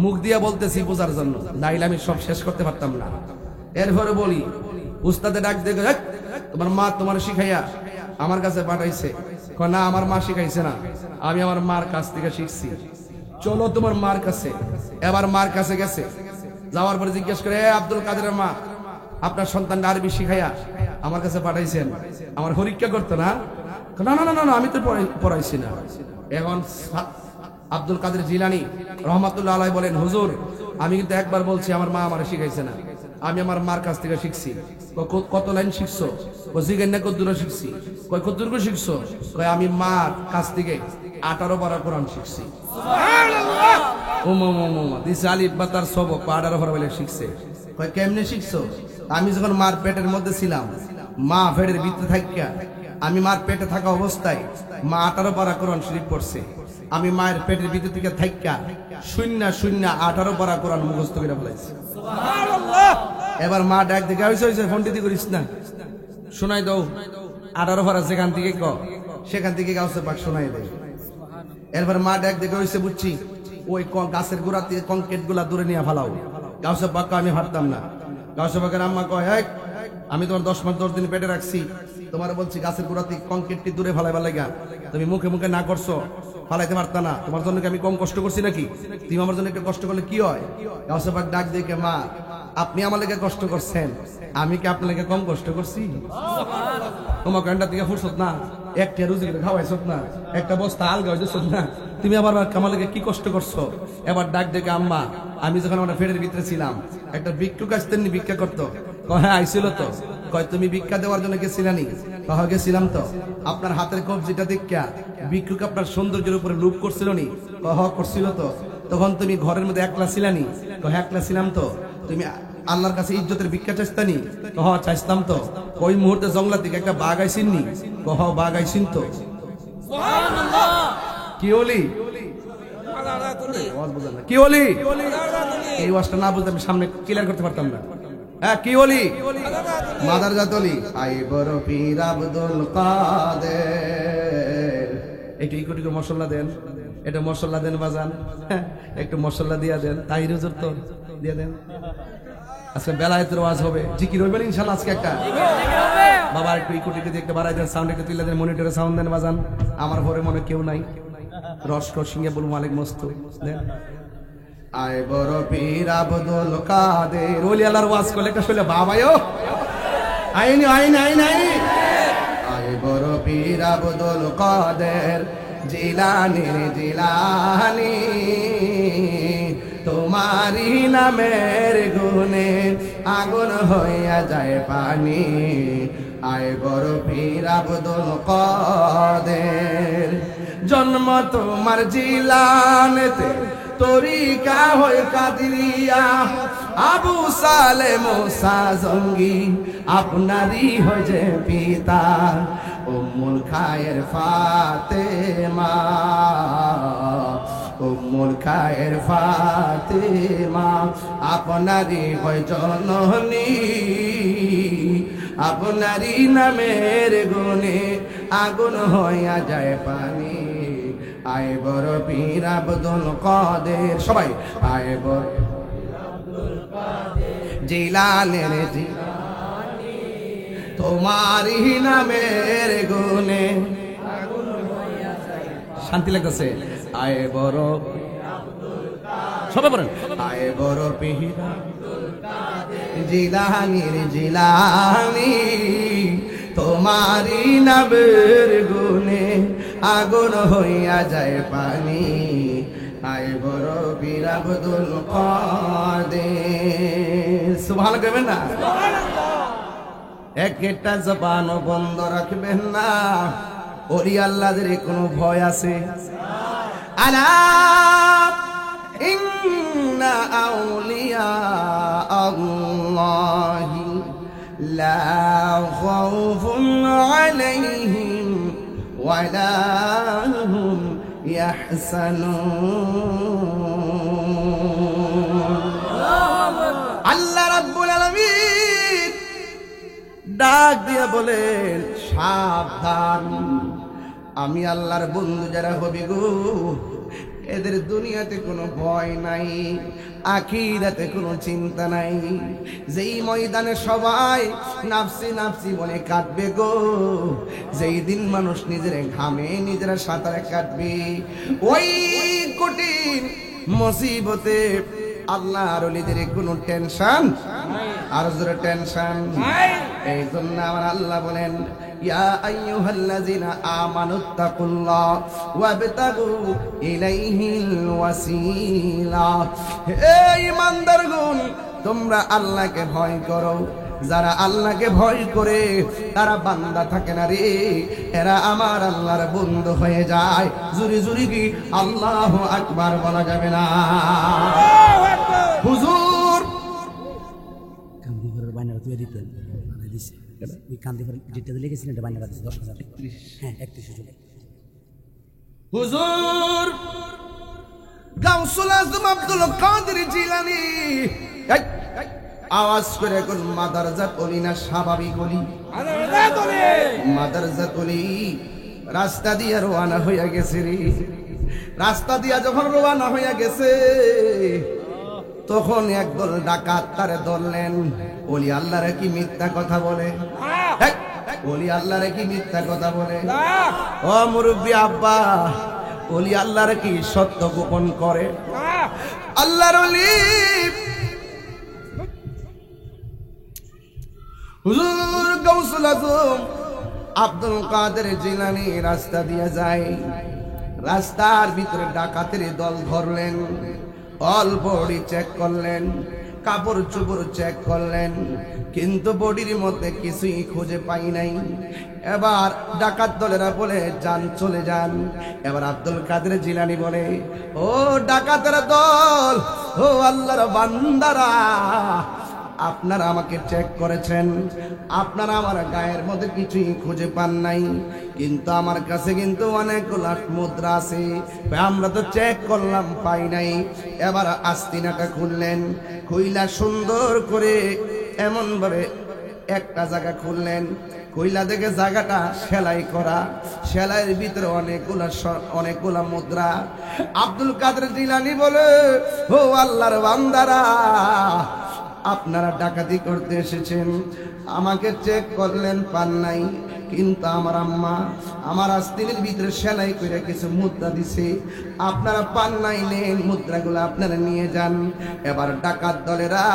মুখ দিয়া বলতেছি বোঝার জন্য, নাইলে আমি সব শেষ করতে পারতাম না। এরপরে বলি, উস্তাদে ডাক দিয়ে, তোমার মা তোমার শিখাইয়া আমার কাছে পাঠাইছে, কয় না আমার মা শিখাইছে না, আমি আমার মার কাছ থেকে শিখছি। চলো তোমার মার কাছে। এবার মার কাছে গেছে, যাওয়ার পরে জিজ্ঞেস করে, আব্দুল কাদেরের মা, আপনার সন্তানটা আরবি শিখাইয়া আমার কাছে পাঠাইছেন, আমার পরীক্ষা করতো না? না না না না, আমি তো পড়াইছি না। এখন আব্দুল কাদের জিলানী রহমাতুল্লাহ আলাইহি বলেন, হুজুর আমি কিন্তু একবার বলছি আমার মা আমারে শিখাইছে না, আমি আমার মার কাছ থেকে শিখছি। কত লাইন শিখছো? জিজ্ঞেস না কত দূর শিখছি। কত দূর শিখছো? আমি মার কাছ থেকে 18 পারা কোরআন শিখছি। দিছে আলিফ বা তার সবক 18 পারা বলে শিখছে। কেমনে শিখছো? আমি যখন মার পেটের মধ্যে ছিলাম, মা পেটের ভিতরে থাকিয়া, আমি মার পেটে থাকা অবস্থায় মা 18 পারা কোরআন শরীফ পড়ছে। আমি মায়ের পেটের ভিতর থেকে থাকিয়া 0-0-18 পারা কোরআন মুখস্থ করে ফেলাইছি। এবার মা ডাক দেখে, হয়েছে ফোন দিতে করিস না, শোনাই দাও 18 পারা যেখান থেকে সেখান থেকে গাউসে পাক শোনাই দেয়। এরপর মা ডাক দেখে, হয়েছে বুঝছি, ওই গাছের গোড়া থেকে কংক্রিট গুলা দূরে নিয়ে ফেলাও। গাউসে পাক আমি হাঁটতাম না। গাউসে পাকের আম্মা কয়, আমি তোমার 10 মাস 10 দিন পেটে রাখছি, তোমার বলছি গাছের গোড়া থেকে কংক্রিটটি দূরে ফেলাইবার লাগা, তুমি মুখে মুখে না করছো, ফালাইতে পারতা না। তোমার জন্য কি আমি কম কষ্ট করছি নাকি? তুমি আমার জন্য একটু কষ্ট করলে কি হয়? গাউসে পাক ডাক দেখে, মা আপনি আমার লেগে কষ্ট করছেন, আমি কি আপনার লেগে কম কষ্ট করছি? তোমার কান্ডা থেকে ফুরছত না, একটা রুজি করে খাওয়াইছত না, একটা বস্তা আল গাইছ না, তুমি আবার আমার লেগে কি কষ্ট করছো? এবার ডাক দেখে, আম্মা আমি যখন আমার ফেরের ভিতরে ছিলাম, একটা ভিক্ষুক আসতেন, ভিক্ষা করতো। হ্যাঁ আইছিল তো। কয় তুমি ভিক্ষা দেওয়ার জন্য গেছিলানি? গেছিলাম তো। আপনার হাতের কবজিটা দেখা ভিক্ষুক আপনার সৌন্দর্যের উপরে লোভ করছিল নি? করছিল তো। তখন তুমি ঘরের মধ্যে একলা ছিলানি? একলা ছিলাম তো। তুমি আল্লাহর কাছে ইজ্জতের ভিক্ষা চাইস্তানি? চাইতাম তো। ওই মুহূর্তে জঙ্গলা থেকে একটা বাঘ আইসিননি? বাঘ আইসিন তো। কি বলি? কি বলি? এই ওয়াজটা না বুঝতে আমি সামনে ক্লিয়ার করতে পারতাম না। হ্যাঁ কি বলি? মাদার জাতলি আই বড় পীর আব্দুল কাদের। একটু ইকো টিকো মশলা দেন, এটা মশলা দেন বাজান, একটু মশলা দিয়া দেন। তাই হুজুর তো দিয়ে দেন। আজকে বেলায়েতের ওয়াজ হবে, জিকির হইবে ইনশাআল্লাহ। আজকে একটা বাবা একটু ইকো টিকো দিয়ে একটু বাড়াই দেন, সাউন্ড একটু তুলে দেন, মনিটরে সাউন্ড দেন বাজান। আমার ঘরে মনে কেউ নাই, রস সিংহে বলবো মালিক মস্ত দেন। আয় বড় পীর আব্দুল কাদের। ওলি আল্লাহর ওয়াজ করলে একটা শুনলে বাবায়ো আইনি আইনি আইনি আইনি। আয় বড় পীর আব্দুল কাদের জিলানী জিলানী, তোমারি নামের গুণে আগুন হইয়া যায় পানি। আয় বড় পীর আব্দুল কাদের, জন্ম তোমার জিলানেতে, তরিকা হয় কাদিরিয়া। আবু সালে মুসা জঙ্গি আপনারই হয় যে পিতা। উম্মুল খায়ের ফাতেমা, উম্মুল খায়ের ফাতেমা আপনারই হয় জননী। আপনারই নামের গুণে আগুন হইয়া যায় পানি। আয় বড় পীর আব্দুল কাদের, সবাই আয় বড় জিলানের জিলানী, তোমারই নামের গুণে। শান্তি লাগতেছে। আয় বড়, সবাই বলেন আয় বড় পীর জিলানির জিলানী, তোমারই নামের গুণে আগুন হইয়া যায় পানি। আয় বড় পীর আব্দুল কাদের। সুবহানাল্লাহ কইবেন না? একটা জবান বন্ধ রাখবেন না। ওলি আল্লাহদের কোনো ভয় আছে? আলা ইন্না আউলিয়া আল্লাহি লা খাউফুন আলাইহিম ওয়ালা হুম ইয়াহসানুন। আল্লাহ রাব্বুল আলামিন ডাক দিয়ে বলেন, সাবধান, আমি আল্লাহর বন্ধু যারা হবে গো, এদের দুনিয়াতে কোনো ভয় নাই, আখিরাতে কোনো চিন্তা নাই। যেই ময়দানে সবাই নাফসি নাফসি বলে কাটবে গো, যেই দিন মানুষ নিজের ঘামে নিজেরা সাঁতারে কাটবে, ওই কঠিন মুসিবতে আল্লাহর ওলিদের কোনো টেনশন আর জোরে টেনশন। এই জন্য আমার আল্লাহ বলেন, ইয়া আইয়ুহাল্লাযিনা আমানুত্তাকুল্লাহ ওয়াবতাগু ইলাইহিল ওয়াসিলা। হে ঈমানদারগণ, তোমরা আল্লাহকে ভয় করো। যারা আল্লাহকে ভয় করে তারা বান্দা থাকে না রে, এরা আমার আল্লাহর বন্ধু হয়ে যায়। জুরি জুরি কি আল্লাহু আকবার বলা যাবে না? হুজুর কান্দিপুরের বাইনারা তুই দিতেন দিছে, ওই কান্দিপুর যেটা লিখেছিলেন এটা বাইনারা দিচ্ছে 10,000 টাকা। হ্যাঁ 31 জুলাই। হুজুর গাউসুল আজম আব্দুল কাদের জিলানী আওয়াজ করে কোন মাদারজাত ওলি না স্বাভাবিক ওলি? মাদারজাত ওলি রাস্তা দিয়া রওনা হইয়া গেছে রে। রাস্তা দিয়া যখন রওনা হইয়া গেছে, তখন একদল ডাকাত তারে ধরলেন। ওলি আল্লাহরে কি মিথ্যা কথা বলে? ওলি আল্লাহরে কি মিথ্যা কথা বলে? ও মুরব্বী আব্বা, ওলি আল্লাহরে কি সত্য গোপন করে? আল্লাহর ওলি হুজুর গাউসুল আজম আব্দুল কাদের জিলানী রাস্তা দিয়ে যায়। রাস্তার ভিতরে ডাকাতের দল ধরলেন, অল বডি চেক করলেন, কাপড় চোপড় চেক করলেন, কিন্তু বডির মধ্যে কিছুই খুঁজে পাই নাই। এবার ডাকাত দলেরা বলে যান, চলে যান। এবার আব্দুল কাদের জিলানী বলে, ও ডাকাতের দল, ও আল্লাহর বান্দারা, আপনারা আমাকে চেক করেছেন, আপনারা আমার গায়ের মধ্যে কিছুই খুঁজে পান নাই, কিন্তু আমার কাছে কিন্তু অনেকগুলো মুদ্রা আছে, আমরা তো চেক করলাম পাই নাই। এবার আস্তিনাটা খুললেন, খুইলা সুন্দর করে এমন ভাবে একটা জায়গা খুললেন, কইলা দেখে জায়গাটা সেলাই করা, সেলাইয়ের ভিতরে অনেকগুলা মুদ্রা। আব্দুল কাদের জিলানী বলে, ও আল্লাহর বান্দারা, আপনারা ডাকাতি করতে এসেছেন, আমাকে চেক করলেন পান নাই, কিন্তু আমার আম্মা আমার আস্তিনের ভিতরে সেলাই করে কিছু মুদ্রা দিছে, আপনারা পান নাই, নেন মুদ্রাগুলো আপনারা নিয়ে যান। এবার ডাকাত দলেরা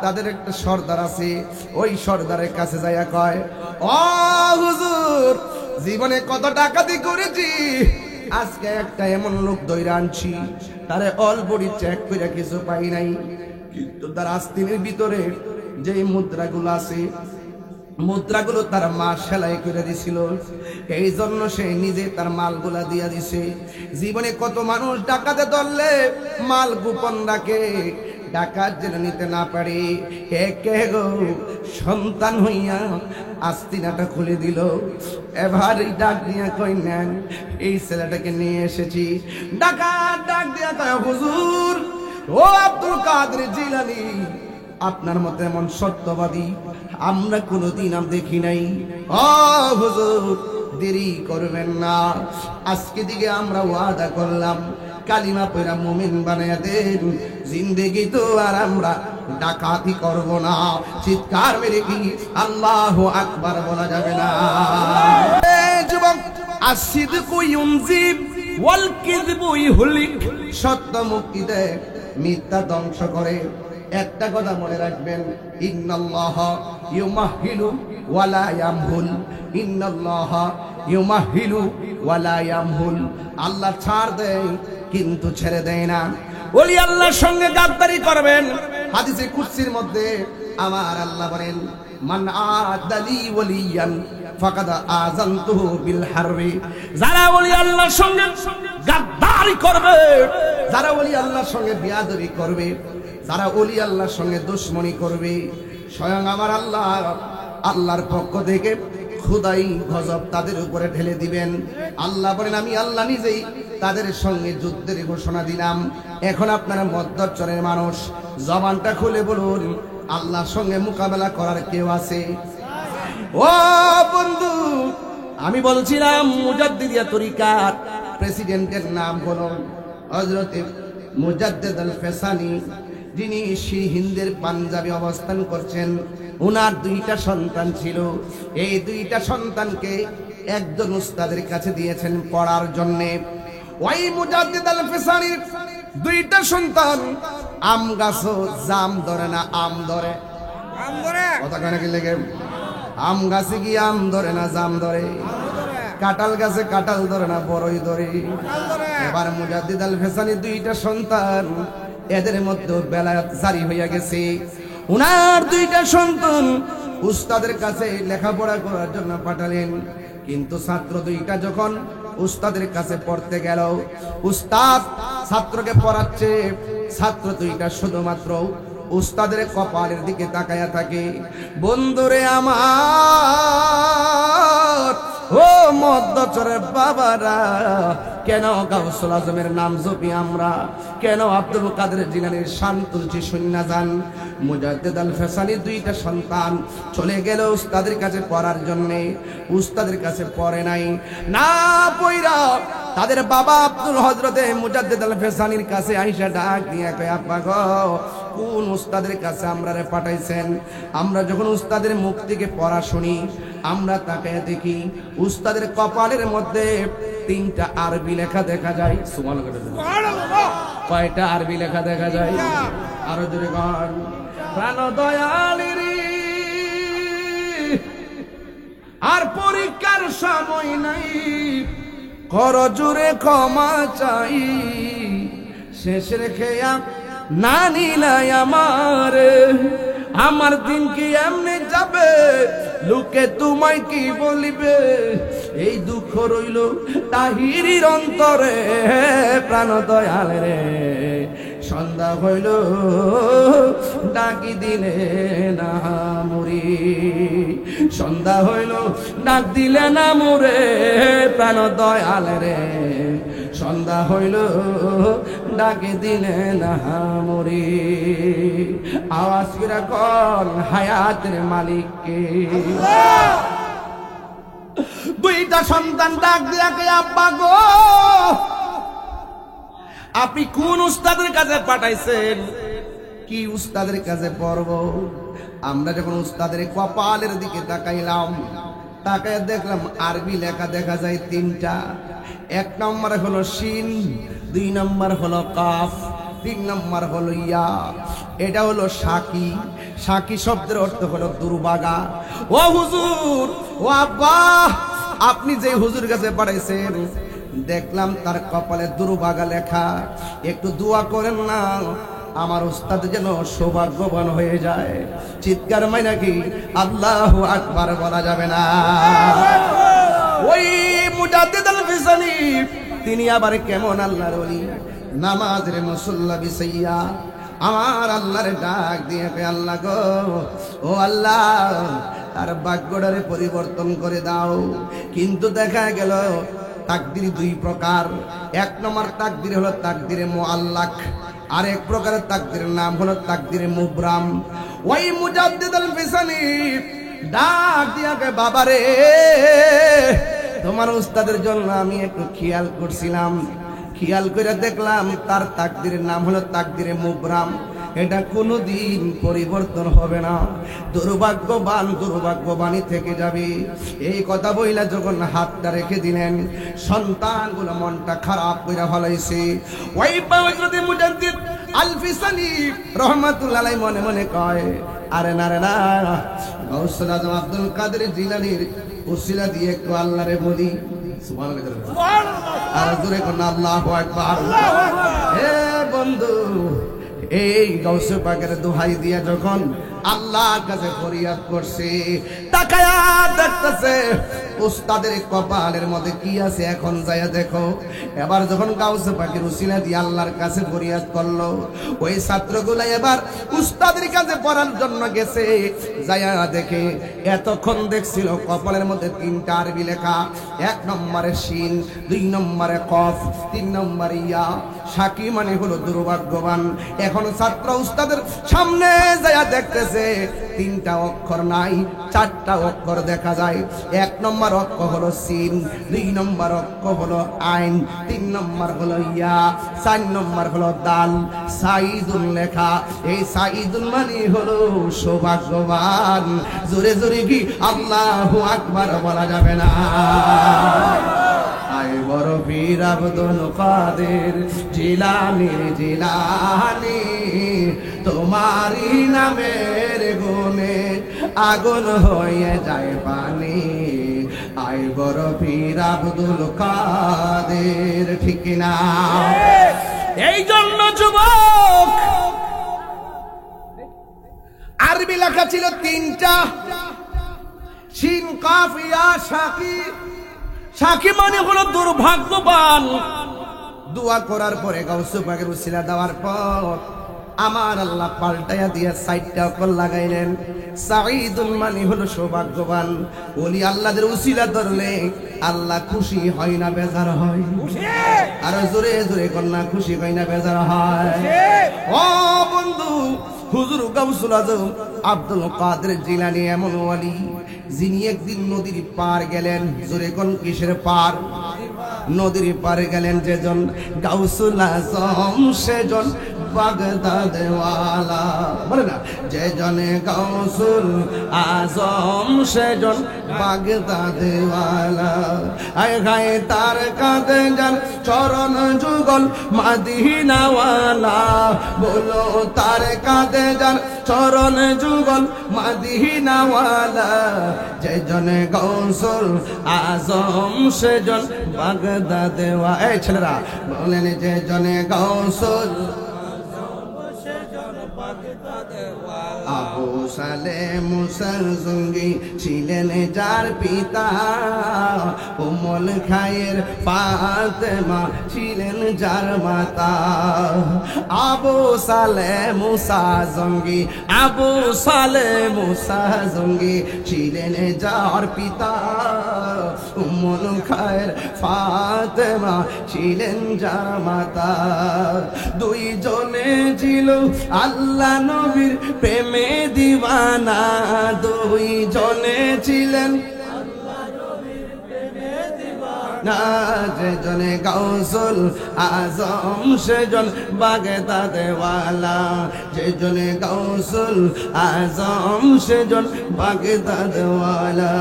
তাদের একটা সর্দার আছে, ওই সর্দারের কাছে যাইয়া কয়, ও হুজুর, জীবনে কত ডাকাতি করেছি, আজকে একটা এমন লোক ধইরা আনছি, তারে অল বডি চেক করে কিছু পাই নাই, কিন্তু তার আস্তিনের ভিতরে যে মুদ্রাগুলো আছে, মুদ্রাগুলো তার মা সেলাই করে দিছিল, এই জন্য সে নিজে তার মালগুলা দিয়া দিছে। জীবনে কত মানুষ ডাকাতে ধরলে মাল গোপন রাখে, ডাকাত যেন নিতে না পারে, একে গো সন্তান হইয়া আস্তিনাটা খুলে দিল। এবার ডাক দিয়া কই, নেন এই ছেলেটাকে নিয়ে এসেছি। ডাকাত ডাক দিয়া কয়, হুজুর, ও আব্দুল কাদের জিলানী, আপনার মতো এমন সত্যবাদী আমরা কোনোদিন দেখি নাই। ও হুজুর, দেরি করবেন না, আজকে দিকে আমরা ওয়াদা করলাম কালিমা পড়া মুমিন বানায়া দেন, জিন্দেগি তো আর আমরা ডাকাতি করব না। চিৎকার মেরে কি আল্লাহু আকবার বলা যাবে না? যুবক, আসিদকু ইউনজিব ওয়াল কিযবু ইহলিক, সত্য মুক্তি দেয়, মিথ্যা ধ্বংস করে। একটা কথা মনে রাখবেন, ইন্নাল্লাহ ইউমাহিলু ওয়ালা ইয়ামহুল, ইন্নাল্লাহ ইউমাহিলু ওয়ালা ইয়ামহুল, আল্লাহ ছাড় দেয় কিন্তু ছেড়ে দেয় না। ওলি আল্লাহর সঙ্গে গাদ্দারি করবেন, হাদিসে কুদসির মধ্যে আমার আল্লাহ বলেন, মান আদালি ওয়ালিয়ান ফাকাদ আযানতুহু বিল হারবি, যারা ওলি আল্লাহর সঙ্গে গাদ্দারি করবে, যারা ওলি আল্লাহর সঙ্গে বিয়াদবি করবে, যারা ওলি আল্লাহর সঙ্গে দুশমনি করবে, স্বয়ং আমার আল্লাহ, আল্লাহর পক্ষ থেকে খুদাই গজব তাদের উপরে ঢেলে দিবেন। আল্লাহ বলেন, আমি আল্লাহ নিজেই তাদের সঙ্গে যুদ্ধের ঘোষণা দিলাম। এখন আপনারা মধ্যচরের মানুষ, জবানটা খুলে বলুন, আল্লাহর সঙ্গে মোকাবেলা করার কেউ আছে? ও বন্ধু, আমি বলছিলাম মুজাদ্দিদিয়া তরিকার প্রেসিডেন্টের নাম হলো হযরত মুজাদ্দিদ আল ফেসানি, যিনি হিন্দের পাঞ্জাবে অবস্থান করছেন। উনার দুইটা সন্তান ছিল। এই দুইটা সন্তানকে একজন উস্তাদের কাছে দিয়েছেন পড়ার জন্য। ওই মুজাদ্দিদ আল ফেসানির দুইটা সন্তান আম গাছও জাম ধরে না, আম ধরে। কথা কেন কি লেগে? আম গাছে কি আম ধরে না জাম ধরে? কাঁঠাল গাছে কাঁঠাল ধরে না বড়ই ধরে? এবার মুজাদ্দিদ আল ফেসানি দুইটা সন্তান, এদের মধ্যে বেলায়েত জারি হইয়া গেছে। উনার দুইটা সন্তান উস্তাদের কাছে লেখাপড়া করার জন্য পাঠালেন। কিন্তু ছাত্র দুইটা যখন উস্তাদের কাছে পড়তে গেল, উস্তাদ ছাত্রকে পড়াচ্ছে, ছাত্র দুইটা শুধুমাত্র উস্তাদের কপালের দিকে তাকায়া থাকে। বন্ধুরে আমার, ও মধ্যচরের বাবারা, কেন গাউসুল আজমের নাম জপি আমরা? কেন আব্দুল কাদের জিলানীর শান তুলছি শুননা যান? মুজাদ্দিদ আল ফেসানির দুইটা সন্তান চলে গেল উস্তাদের কাছে পড়ার জন্য। উস্তাদের কাছে পড়ে নাই, না পয়রা তাদের বাবা আব্দুল হযরতে মুজাদ্দিদ আল ফেসানির কাছে আইসা ডাক দিয়ে কয়, আব্বা গো, কোন উস্তাদের কাছে আমরারে পাঠাইছেন? আমরা যখন উস্তাদের মুখ থেকে পড়া শুনি, আমরা তাকে দেখি উস্তাদের কপালের মধ্যে 3টা আরবি লেখা দেখা যায়। সুবহানাল্লাহ। কয়টা আরবি লেখা দেখা যায়? আরো জোরে গান। প্রাণ দয়ালেরি আর পরীক্ষার সময় নাই, কর জোরে ক্ষমা চাই, শেষ রেখে না নিলাই আমার দিন কি এমনি যাবে, লোকে তোমায় কি বলিবে, এই দুঃখ রইল তাহিরির অন্তরে। প্রাণ দয়াল রে, সন্ধ্যা হইল ডাকি দিলে না মুরি, সন্ধ্যা হইল ডাক দিলে না মুরে। প্রাণ দয়াল রে, সন্ধ্যা হইল ডাকে দিলে না মুরি। আওয়াজ করে কর হায়াতের মালিককে। দুইটা সন্তান ডাক দিয়া কে, আব্বা গো, আপনি কোন উস্তাদের কাছে পাঠাইছেন? কি উস্তাদের কাছে পড়ব? আমরা যখন উস্তাদের কপালের দিকে তাকাইলাম, তাকায় দেখলাম আরবি লেখা দেখা যায় 3টা। 1 নম্বর হলো শিন, 2 নম্বর হলো কাফ, 3 নম্বর হলো ইয়া। এটা হলো সাকি। সাকি শব্দের অর্থ হলো দুর্বাগা। ও হুজুর, ও আব্বা, আপনি যে হুজুর কাছে পাঠাইছেন, দেখলাম তার কপালে দুর্বাগা লেখা। একটু দোয়া করেন না, আমার উস্তাদ যেন সৌভাগ্যবান হয়ে যায়। চিৎকার মাই নাকি আল্লাহু আকবার বলা যাবে না? ওই মুজাদ্দিদ আল ফিসানি তিনি আবার কেমন আল্লাহর ওলি, নামাজের মুসল্লা বিছাইয়া আমার আল্লাহর ডাক দিয়ে, আল্লাহ গো, ও আল্লাহ, তার ভাগ্যটারে পরিবর্তন করে দাও। কিন্তু দেখা গেল তাকদির 2 প্রকার। 1 নম্বর তাকদির হলো তাকদিরে মুআল্লাক, আর এক প্রকারের তাকদিরের নাম হলো তাকদিরে মুবরাম। ওই মুজাদ্দিদ আল ফিসানি ডাক দিয়া কে, বাবারে, তোমার উস্তাদের জন্য আমি একটু খেয়াল করছিলাম, খেয়াল করে দেখলাম তার তাকদিরের নাম হলো তাকদিরে মুবরাম। এটা কোনোদিন পরিবর্তন হবে না, দুর্ভাগ্যবান দুর্ভাগ্যবানই থেকে যাবে। এই কথা বইলা যখন হাতটা রেখে দিলেন, সন্তানগুলো মনটা খারাপ করে ফলাইছে। ওই হযরত মুজাদ্দিদ আল ফিসানি রাহমাতুল্লাহ আলাইহি মনে মনে কয়, আরে না রে না, গাউসুল আজম আব্দুল কাদের জিলানীর উসিলা দিয়ে একটু আল্লাহরে বলি। সুবহানাল্লাহ। আর জোরে কোন আল্লাহু আকবার। হে বন্ধু, এই গাউসে পাকের দোহাই দিয়া যখন আল্লাহর কাছে ফরিয়াদ করছে, তাকায়া দেখতেছে উস্তাদের কপালের মধ্যে কি আছে, এখন যায়া দেখো। এবার যখন গাউসে পাকের উসিলা দিয়ে আল্লাহর কাছে ফরিয়াদ করলো, ওই ছাত্রগুলা এবার উস্তাদের কাছে পড়ার জন্য গেছে। যায়া দেখে এতক্ষণ দেখছিল কপালের মধ্যে 3টা আরবি লেখা। 1 নম্বরে শিন, 2 নম্বরে কফ, 3 নম্বরে ইয়া। সাকি মানে হলো দুর্ভাগ্যবান। এখন ছাত্র উস্তাদের সামনে যায় দেখতেছে তিনটা অক্ষর নাই, চারটা অক্ষর দেখা যায়। এক নম্বর অক্ষর হলো সিন, দুই নম্বর অক্ষর হলো আইন, তিন নম্বর হলো ইয়া, চার নম্বর হলো দাল। সাইদুল লেখা, এই সাইদুল মানে হলো সৌভাগ্যবান। জোরে জোরে কি আল্লাহু আকবার বলা যাবে না? আয় বড় পীর আব্দুল কাদের জিলানী জিলানী, তোমারি নামের গুণে আগুন হয়ে যায় পানি। আয় বড় পীর আব্দুল কাদের, ঠিক না? এই জন্য যুবক আরবি লেখা ছিল তিনটা, শিন কাফ ইয়া সাকি। সাকি মানে হলো দুর্ভাগ্যবান। দোয়া করার পরে গাউসে পাকের উসিলা দেওয়ার পর আমার আল্লাহ পাল্টাইয়া দিয়া সাইডটা অক্ষর লাগাইলেন। সাঈদুল মানে হলো সৌভাগ্যবান। ওলি আল্লাহদের উসিলা ধরলে আল্লাহ খুশি হয় না বেজার হয়? আর জোরে জোরে কন্যা খুশি হয় না বেজার হয়? ও বন্ধু, হুজুর গাউসুল আজম আব্দুল কাদের জিলানী এমন ওলি যিনি একদিন নদীর পার গেলেন। জোরে কোন কিসের পার? নদীর পার গেলেন যেজন গাউসুল আজম সেজন বাগদাদওয়ালা। বলে না, যেজনে গাউসুল আজম সেজন বাগদাদওয়ালা। আয় গায়ে তার কাঁদে যান চরণ যুগল মাদিনাওয়ালা। বলো তার কাঁদে যান চরণ যুগল মাদিনাওয়ালা। যেজনে গাউসুল আজম সেজন বাগদাদওয়ালা। এই ছেলেরা বলেন, যেজনে গাউসুল আবু সালে মুসার সঙ্গী ছিলেন যার পিতা। উম্মুল খায়ের ফাতেমা ছিলেন যার মাতা। আবু সালে মুসা জঙ্গি, আবু সালে মুসা জঙ্গি ছিলেন যার পিতা। উম্মুল খায়ের ফাতেমা ছিলেন যার মাতা। দুইজনে ছিল আল্লাহ নবীর প্রেমে দিওয়ানা। দুইজনে ছিলেন না, যেজনে গাউসুল আজম সেজন বাগদাদওয়ালা। যেজনে গাউসুল আজম সেজন বাগদাদওয়ালা।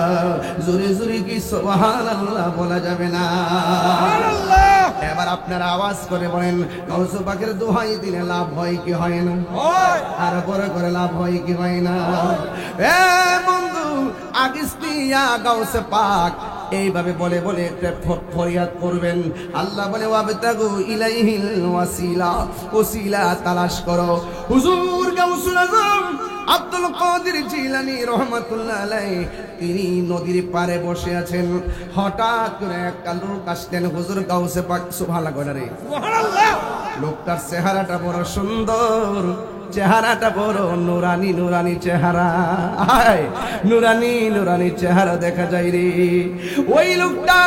জোরে জোরে কি সুবহানাল্লাহ বলা যাবে না? এবার আপনারা আওয়াজ করে বলেন, গাউসুল পাকের দোহাই দিলে লাভ হয় কি হয় না? আর পরে করে লাভ হয় কি হয় না? এ বন্ধু, আগিস্তিয়া গাউসে পাক এইভাবে বলে বলে ফরিয়াদ করবেন। আল্লাহ বলে, ওয়াবতাগু ইলাইহিল ওয়াসিলা, ওসিলা তালাশ করো। হুজুর গাউসুল আজম আব্দুল কাদের জিলানী রহমাতুল্লাহ আলাইহি তিনি নদীর পারে বসে আছেন। হঠাৎ করে একটা লোক আসলেন হুজুর গাউসে পাক। সুবহানাল্লাহ। লোকটার চেহারাটা বড় সুন্দর, চেহারাটা বড় নুরানি নুরানি চেহারা। নুরানি নুরানি চেহারা দেখা যায় রে। ওই লোকটা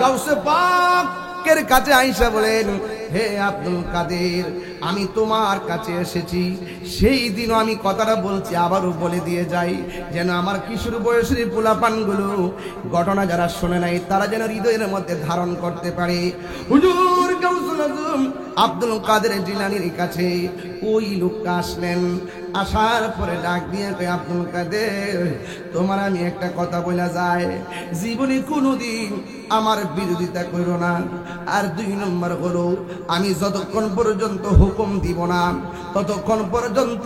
গাউসে পাকের কাছে আইসা বলেন, হে আব্দুল কাদের, আমি তোমার কাছে এসেছি। সেই দিনও আমি কথাটা বলছি, আবারও বলে দিয়ে যাই, যেন আমার কিশোর বয়সের পোলাপানগুলো ঘটনা যারা শোনে নাই তারা যেন হৃদয়ের মধ্যে ধারণ করতে পারে। হুজুর গাউসুল আজম আব্দুল কাদের জিলানীর কাছে ওই লোকটা আসলেন। আসার পরে ডাক দিয়ে কয়, আব্দুল কাদের, তোমার আমি একটা কথা বলা যায়, জীবনে কোনোদিন আমার বিরোধিতা করো না। আর দুই নম্বর হলো, আমি যতক্ষণ পর্যন্ত হুকুম দিব না ততক্ষণ পর্যন্ত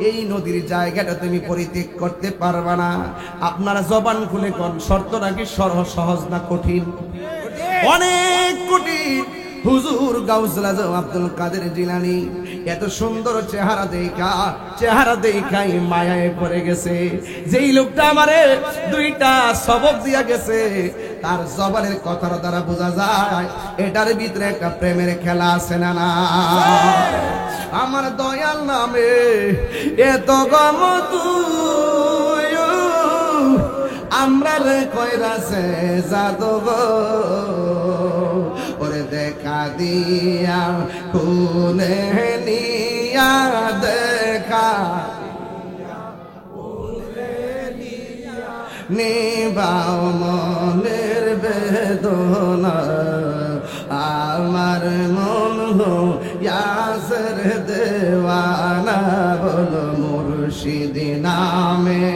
এই নদীর জায়গাটা তুমি পরিত্যাগ করতে পারবা না। আপনারা জবান খুলে কোন শর্ত নাকি সহজ না কঠিন? অনেক কঠিন। হুজুর গাউসুল আজম আব্দুল কাদের জিলানী এত সুন্দর চেহারা দেখাই মায়ায় পড়ে গেছে। যেই লোকটা আমারে দুইটা সবক দিয়া গেছে, তার জবানের কথার দ্বারা বোঝা যায় এটার ভিতরে একটা প্রেমের খেলা আছে না না? আমার দয়াল নামে এত গম তুই আমরা রে কইরাছে জাদু গো। ওরে দে দেখা দিয়া কোলে নিয়া দেখা নিবাও মনের বেদনা আমার মন ইয়াসের দেওয়ানা বলো মুর্শিদ নামে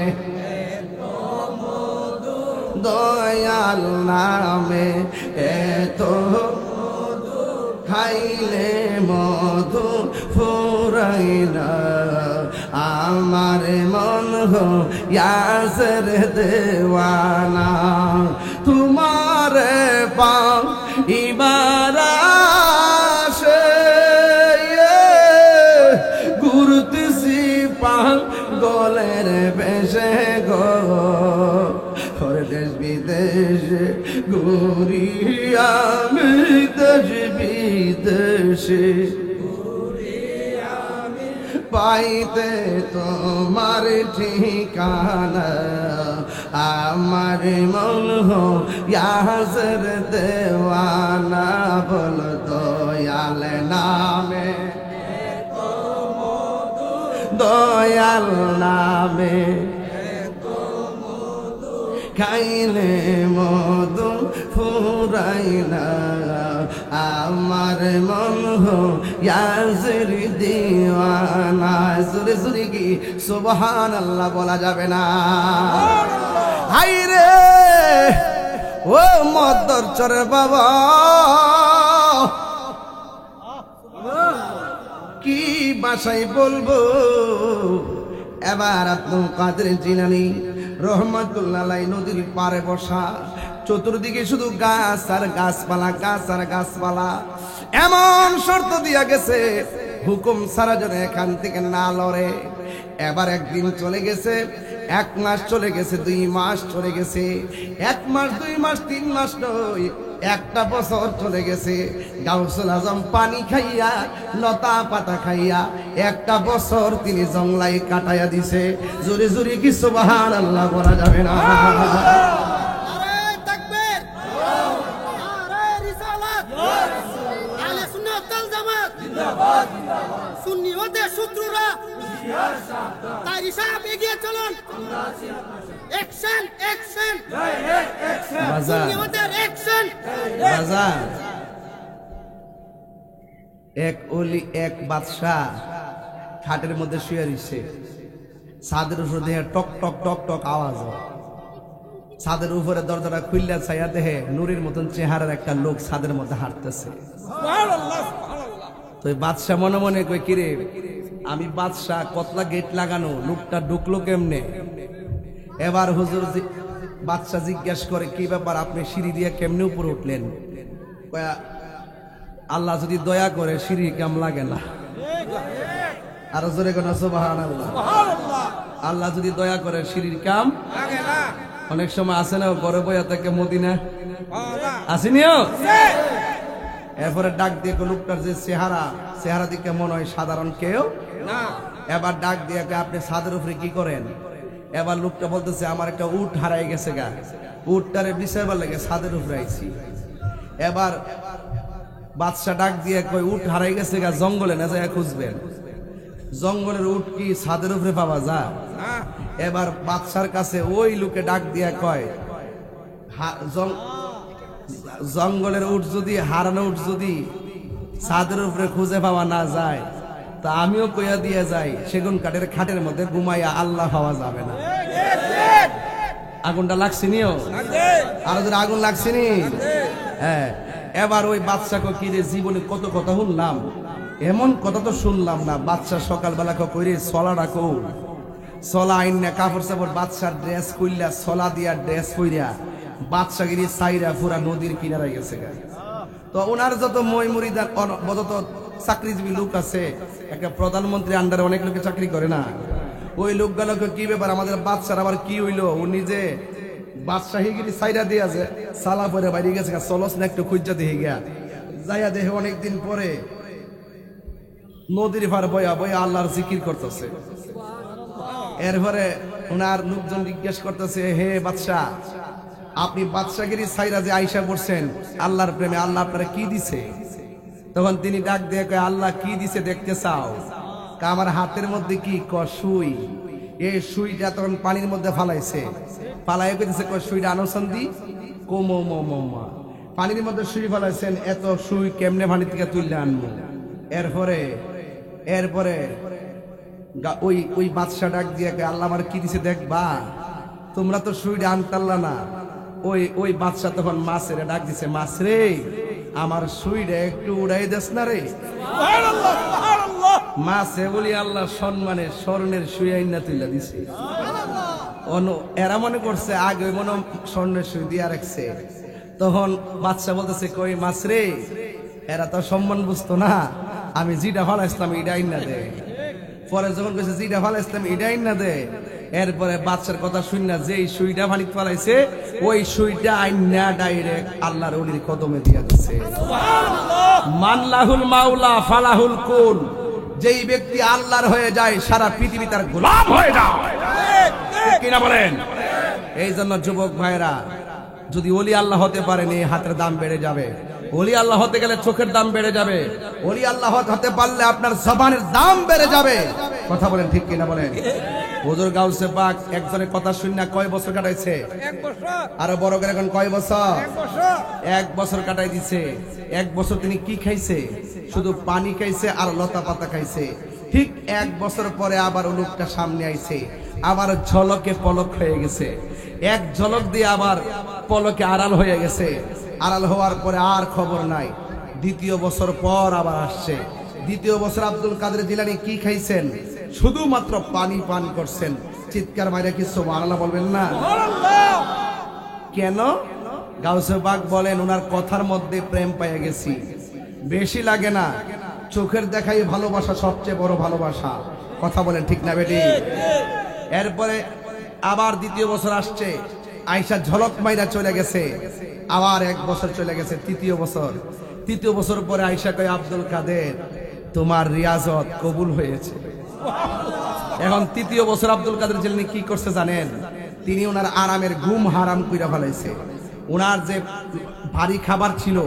দয়াল নামে এত খাইলে মধু ফুরাইনা আমার মন ইয়াসের দেওয়ানা তোমার পাও ইবারাশে ঘুরতেছি পাল গলের বেশে গো দেশ বিদেশে ঘুরি আমি দেশ বিদেশে পাইতে তোমার ঠিকানা আমার মন ইয়াসের দেওয়ানা বল দয়াল নামে দয়াল নামে খাইলে মধু ফুরাইনা আমার মন ইয়াসের দিওয়ানা সুরে সুরে কি সুবহানাল্লাহ বলা যাবে না হাই রে ও মদর চর বাবা কি ভাষায় বলবো এবার আব্দুল কাদের জিলানী রহমাতুল্লাহ আলাইহি নদীর পারে বসা চতুর্দিকে শুধু গাছ আর গাছপালা গাছ আর গাছপালা এমন শর্ত দিয়া গেছে হুকুম ছাড়া যেন এখান থেকে না লড়ে এবার একদিন চলে গেছে 1 মাস চলে গেছে 2 মাস চলে গেছে 1 মাস 2 মাস 3 মাস নয় একটা বছর চলে গেছে গাউসুল আজম পানি খাইয়া লতা পাতা খাইয়া একটা বছর তিনি জংলাই কাটাইয়া দিছে জোরে জোরে কি সুবহানাল্লাহ বলা যাবে না আরে তাকবীর আরে রিসালাত আহলে সুন্নাত ওয়াল জামাত জিন্দাবাদ জিন্দাবাদ সুন্নি ওদের শত্রুরা জিহাদ সাবধান তাই সাহেব এগিয়ে চলুন অ্যাকশন অ্যাকশন ডাইরেক্ট অ্যাকশন সুন্নি ওদের অ্যাকশন বাজার এক ওলি এক বাদশা খাটের মধ্যে শুয়ে রইছে ছাদের উপর দেহে টক টক টক টক আওয়াজ হয় ছাদের উপরে দরজাটা খুললা ছায়া দেহে নূরের মতন চেহারার একটা লোক ছাদের মধ্যে হাঁটতেছে তো বাদশা মনে মনে কই কিরে আমি বাদশা কতলা গেট লাগানো লোকটা ঢুকলো কেমনে এবার হুজুর বাদশা জিজ্ঞাসা করে কি ব্যাপার আপনি সিঁড়ি দিয়ে কেমনে উপরে উঠলেন আল্লাহ যদি দয়া করে সিঁড়ি কাম লাগে না আরো জোরে কোন সুবহানাল্লাহ আল্লাহ যদি দয়া করে সিঁড়ির কাম লাগে না অনেক সময় আসে না ঘরে বইয়া থেকে মদিনা আসেনিও এরপরে ডাক দিয়ে লোকটার যে চেহারা দিকে মনে হয় সাধারণ কেউ না এবার ডাক দিয়ে আপনি ছাদের উপরে কি করেন এবার লোকটা বলতেছে আমার একটা উট হারাই গেছে গা উটটারে বিষয়বার লাগে ছাদের উপরে আইছি এবার বাদশা ডাক দিয়ে কই উট হারাই গেছে গা জঙ্গলে না যায় খুঁজবেন জঙ্গলের উট কি ছাদের উপরে পাওয়া যায় এবার বাদশার কাছে ওই লোকে ডাক দিয়া কয় জঙ্গলের উট যদি হারানো উট যদি ছাদের উপরে খুঁজে পাওয়া না যায় তা আমিও কইয়া দিয়ে যাই সেগুন কাঠের খাটের মধ্যে ঘুমাইয়া আল্লাহ পাওয়া যাবে না আগুনটা লাগছিনিও আর যদি আগুন লাগছিনি হ্যাঁ এবার ওই বাদশাকে কি রে জীবনে কত কথা শুনলাম এমন কথা তো শুনলাম না বাদশা সকালবেলা কইরে সলা ডাকো সলা আইন না কাপড় চাপড় বাদশার ড্রেস কইলা সলা দিয়া ড্রেস কইরা বাদশাগিরি সাইরা পুরা নদীর কিনারে গেছে তো ওনার যত মই মুরিদার যত চাকরিজীবী লোক আছে একটা প্রধানমন্ত্রী আন্ডারে অনেক লোকে চাকরি করে না ওই লোকগুলোকে কি ব্যাপার আমাদের বাদশার আবার কি হইলো উনি যে বাদশাহীগিরি সাইরা দিয়ে আছে সালা পরে বাইরে গেছে চলস না একটু খুঁজা দিয়ে গিয়া যাইয়া দেখে অনেকদিন পরে নদীর পার বয়া বয়া আল্লাহর জিকির করতেছে এরপরে ওনার লোকজন জিজ্ঞেস করতেছে হে বাদশা আপনি বাদশাগিরি সাইরা যে আইসা পড়ছেন আল্লাহর প্রেমে, আল্লাহ আপনারা কি দিছে? তখন তিনি ডাক দিয়ে কয়, আল্লাহ কি দিছে দেখতে চাও? আমার হাতের মধ্যে কি? সুই। এই সুইটা তখন পানির মধ্যে ফালাইছে, ফালাই কইতেছে সুইটা আনোসন দি কোমা। পানির মধ্যে সুই ফালাইছেন, এত সুই কেমনে পানি থেকে তুললে আনবো? এরপরে ওই বাদশা ডাক দিয়ে আল্লাহ আমার কি দিছে দেখবা? তোমরা তো সুইটা আনতাল্লা না। ওই বাদশা তখন মাছের ডাক দিছে, মাছ রে আমার সুইটা একটু উড়াই দেস না রে। মাছে বলি আল্লাহ সম্মানে স্বর্ণের সুই আইনা তুইলা দিছে। এরা মনে করছে আগে মনে স্বর্ণের সুই দিয়া রাখছে। তখন বাদশা বলতেছে, কই মাছ রে, এরা তো সম্মান বুঝতো না, আমি যেটা ভালো ইসলাম এটা আইনা দে। পরে যখন কইছে যেটা ভালো ইসলাম এটা আইনা দে, এরপরে বাদশার কথা শুননা যেই সুইটা পানি ফলাইছে ওই সুইটা আইনা ডাইরেক্ট আল্লাহর ওলির কদমে দিয়া দিছে। মানলাহুল মাওলা ফালাহুল কুল। যেই ব্যক্তি আল্লাহর হয়ে যায় সারা পৃথিবী তার গোলাম হয়ে যায়, কিনা বলেন? এই জন্য যুবক ভাইরা, যদি ওলি আল্লাহ হতে পারেন এই হাতের দাম বেড়ে যাবে। ওলি আল্লাহ হতে গেলে চোখের দাম বেড়ে যাবে। ওলি আল্লাহ হতে পারলে আপনার জবানের দাম বেড়ে যাবে। কথা বলেন ঠিক কিনা বলেন? হুজুর গাউসে পাক একজনের কথা শুননা কয় বছর কাটাইছে? 1 বছর। আরো বড় করে এখন কয় বছর? 1 বছর। 1 বছর কাটাই দিছে। 1 বছর তিনি কি খাইছে? শুধু পানি খাইছে আর লতা পাতা খাইছে। ঠিক 1 বছর পরে আবার লোকটা সামনে আইছে, আবার ঝলকে পলক হয়ে গেছে। এক ঝলক দিয়ে আবার পলকে আড়াল হয়ে গেছে। আড়াল হওয়ার পরে আর খবর নাই। 2য় বছর পর আবার আসছে। 2য় বছর আব্দুল কাদের জিলানী কি খাইছেন? শুধুমাত্র পানি পান করছেন। চিৎকার মাইরা কি সুবহানাল্লাহ বলবেন না? কেন? গাউসে পাক বলেন ওনার কথার মধ্যে প্রেম পেয়ে গেছি। বেশি লাগে না, চোখের দেখাই ভালোবাসা সবচেয়ে বড় ভালোবাসা। কথা বলেন ঠিক না বেটি? এরপরে আবার 2য় বছর আসছে, আয়েশা ঝলক মাইরা চলে গেছে। আবার 1 বছর চলে গেছে, 3য় বছর। 3য় বছর পরে আয়েশা কয়, আব্দুল কাদের তোমার রিয়াজত কবুল হয়েছে। এখন 3য় বছর আব্দুল কাদের জিলানী কি করছে জানেন? তিনি ওনার আরামের ঘুম হারাম কইরা ফেলাইছে। ওনার যে ভারী খাবার ছিল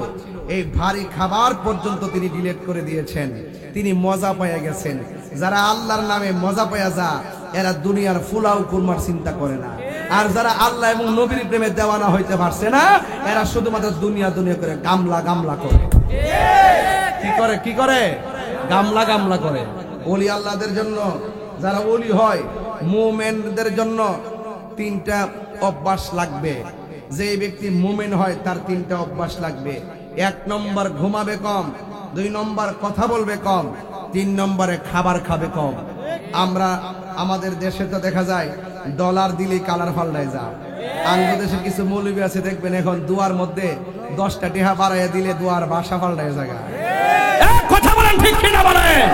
এই ভারী খাবার পর্যন্ত তিনি ডিলিট করে দিয়েছেন। তিনি মজা পেয়ে গেছেন। যারা আল্লাহর নামে মজা পেয়ে যা, এরা দুনিয়ার ফুলাও কুরমার চিন্তা করে না। আর যারা আল্লাহ এবং নবীর প্রেমে দেওয়ানা হইতে পারছে না, এরা শুধুমাত্র দুনিয়া করে গামলা করে। কি করে? গামলা করে। ওলি আল্লাহদের জন্য, যারা ওলি হয় মুমিনদের জন্য 3টা অভ্যাস লাগবে। যে ব্যক্তি মুমিন হয় তার 3টা অভ্যাস লাগবে। 1 নম্বর ঘুমাবে কম, 2 নম্বর কথা বলবে কম, 3 নম্বরে খাবার খাবে কম। আমরা আমাদের দেশে তো দেখা যায় ডলার দিলেই কালার পাল্টায় যায়। আমাদের দেশের কিছু মৌলবি আছে দেখবেন এখন দুয়ার মধ্যে 10টা টেহা বাড়াইয়া দিলে দুয়ার ভাষা পাল্টায় যায়। কথা বলেন ঠিক কিনা বলেন?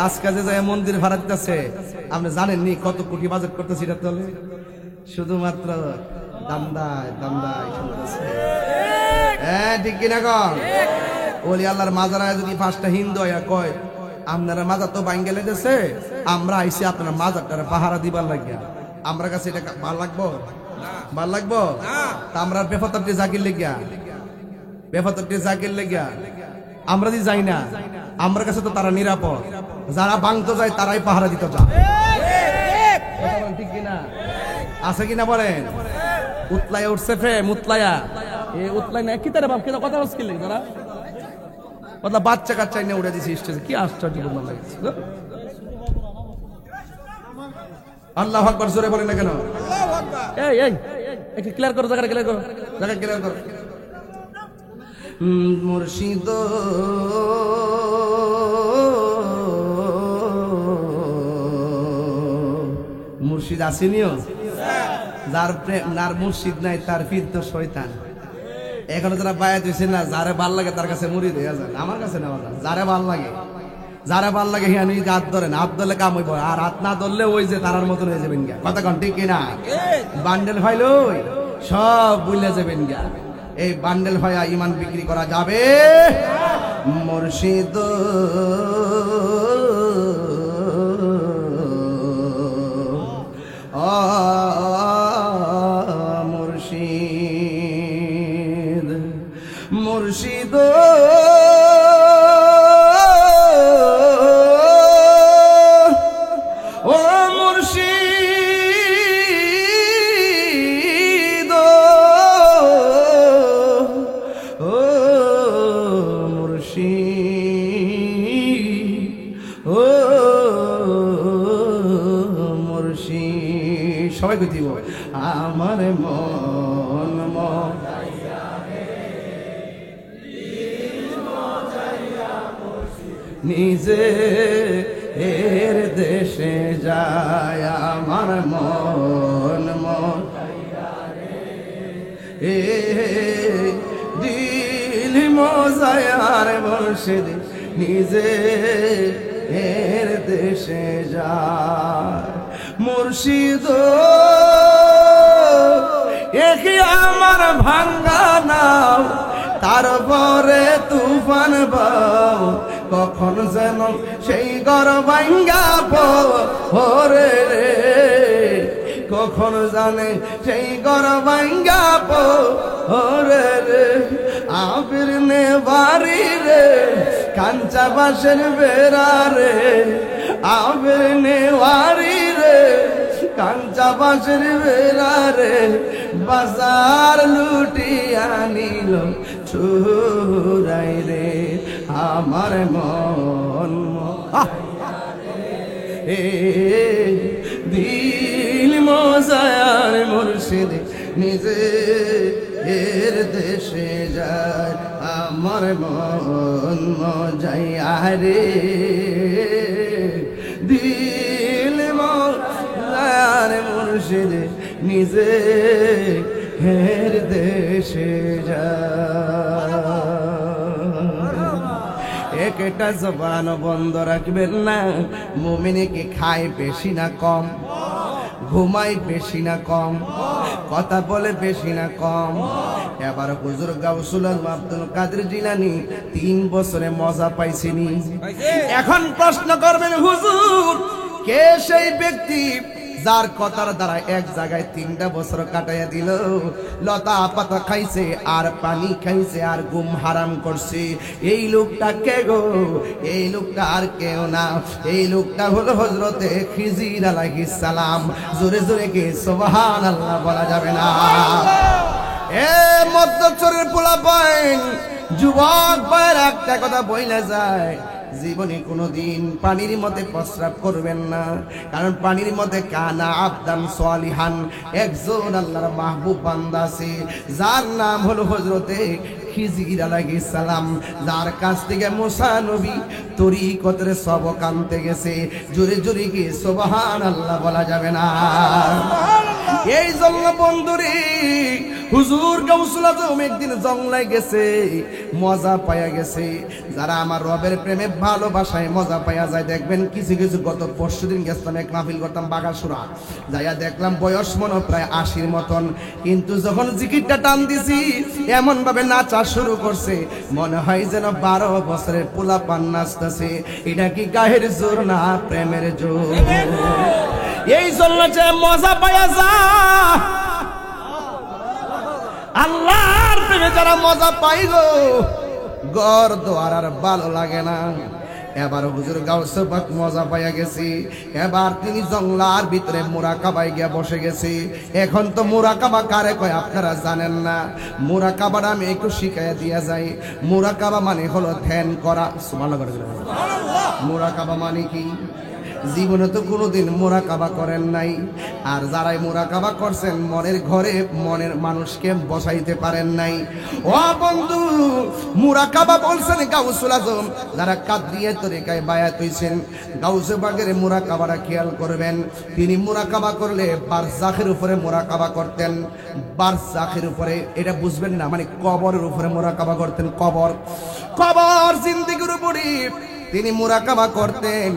আজকে যে যায় মন্দির ভাড়া দিতেছে, আপনি জানেন নি কত কোটি বাজেট করতেছি? এটা তো শুধুমাত্র দান্দায় শুনতেছে। হ্যাঁ ঠিক কিনা কন? ওলি আল্লাহর মাজারায় যদি 5টা হিন্দু আয়া কয়, আপনারা মাজার তো ভাঙ্গে লেগেছে, আমরা আইসি আপনার মাজারটারে পাহারা দিবার লাগিয়া, আমরা কাছে এটা ভাল লাগবো? ভাল লাগবো? তা আমরা বেফাতরটি জাকির লেগিয়া আমরা যদি যাই না, আমার কাছে তো তারা নিরাপদ। যারা ভাঙতে যায় তারাই পাহারা দিতে যায়। ঠিক কিনা? আছে কিনা বলেন? উতলায়া উঠছে প্রেম, উতলায়া না কি তারা বাপ কথা বলছিল তারা কথা বাচ্চা কাচ্চা নিয়ে উড়ে দিছে স্টেজে। কি আশ্চর্য লাগছে। আল্লাহু আকবার জোরে বলেন না কেন? একটু ক্লিয়ার করো, জায়গা ক্লিয়ার করো। মুর্শিদ মুর্শিদ আসেনিও, যার প্রেম নার মুর্শিদ নাই তার পীর তো শয়তান। এখনো যারা বায়াত হইছে না, যারে ভাল লাগে তার কাছে মুরিদ হইয়া যায়। আমার কাছে নেওয়া যায়, যারে ভাল লাগে হিয়া নিয়ে হাত ধরেন, হাত ধরলে কাম হইব। আর হাত না ধরলে ওই যে তারার মতন হয়ে যাবেন গা। কথা কন ঠিক কিনা? বান্ডেল ফাইল সব বুঝলে যাবেন গা। এই বান্ডেল হইয়া ইমান বিক্রি করা যাবে? মুর্শিদ মুর্শিদ ও মুর্শিদ সবাই কই দিব আমার মন নিজে এর দেশে যায় আমার মন এ দিল মজায়ার মুর্শিদ নিজে এর দেশে যায় মুর্শিদ একি আমার ভাঙ্গা নাও তারপরে তুফান বাও কখন যেন সেই ঘর ভাঙ্গা পরে রে কখন জানে সেই ঘর ভাঙ্গা পরে রে আবির নে বাড়ি রে কাঞ্চা বাসের বেড়া রে আবির নে বাড়ি রে কাঞ্চা বাসের বেড়া রে বাজার লুটিয়া নিল চুরাই রে আমার মন এ দিল মজায়ার মুর্শিদ নিজে এর দেশে যায় আমার মন মজাইয়া রে দিল মজায়ার মুর্শিদ নিজে এর দেশে যায় একটা জবান বন্ধ রাখবেন না মুমিনে কি খায় বেশি না কম ঘুমাই বেশি না কম কথা বলে বেশি না কম এবার হুজুর গাউসুল আজম আব্দুল কাদের জিলানী 3 বছরে মজা পাইছিনি এখন প্রশ্ন করবেন হুজুর কে সেই ব্যক্তি যার কথার দ্বারা এক জায়গায় 3টা বছর কাটাইয়া দিল লতা পাতা খাইছে আর পানি খাইছে আর ঘুম হারাম করছে এই লোকটা কে গো এই লোকটা আর কেউ না এই লোকটা হলো হযরতে খিজির আলাইহিস সালাম জোরে জোরে কে সুবহানাল্লাহ বলা যাবে না এ মধ্যচরের পোলাপাইন যুবক ভাইয়ের একটা কথা বইলা যায় জীবনে কোনোদিন পানির মধ্যে প্রস্রাব করবেন না কারণ পানির মধ্যে কানা আবদান সালিহান একজন আল্লাহর মাহবুব বান্দা আছে যার নাম হলো হযরতে খিজির আলাইহিস সালাম যার কাছ থেকে মুসা নবী তরিকতের সবক আনতে গেছে জোরে জোরে কি সুবহানাল্লাহ বলা যাবে না এই জন্য বন্ধুরে হুজুর গাউসুল আজম একদিন জংলায় গেছে মজা পায়া গেছে যারা আমার রবের প্রেমে ভালোবাসায় মজা পায়া যায় দেখবেন কিছু কিছু গত পরশুদিন গেছিলাম এক মাহফিল করতাম বাগাসুরা যাইয়া দেখলাম বয়স মনে প্রায় 80-র মতন কিন্তু যখন জিকিরটা টান দিছি এমন ভাবে নাচা শুরু করছে মনে হয় যেন 12 বছরের পোলাপান নাচতেছে এটা কি গায়ের জোর না প্রেমের জোর এই জন্য যে মজা পায়া যায় আল্লাহর প্রেমে যারা মজা পাইল ঘর দোয়ার আর ভালো লাগে না এবার হুজুর গাউসে পাক মজা পাইয়া গেছি এবার তিনি জংলার ভিতরে মুরাকাবায় গিয়া বসে গেছি এখন তো মুরাকাবা কারে কয় আপনারা জানেন না মুরাকাবাটা আমি একটু শিখাইয়া দিয়া যাই মুরাকাবা মানে হলো ধ্যান করা সুবহানাল্লাহ মুরাকাবা মানে কি জীবনে তো কোনোদিন মুরাকাবা করেন নাই আর যারাই মুরাকাবা করছেন মনের ঘরে মনের মানুষকে বসাইতে পারেন নাই ও বন্ধু মুরাকাবা বলছেন গাউসুল আজম যারা কাদরিয়া তরিকায় বায়াত হইছেন গাউসে বাগের মুরাকাবাটা খেয়াল করবেন তিনি মুরাকাবা করলে বারজাখের উপরে মুরাকাবা করতেন বারজাখের উপরে এটা বুঝবেন না মানে কবরের উপরে মুরাকাবা করতেন কবর জিন্দেগির উপরে তিনি মুরাকাবা করতেন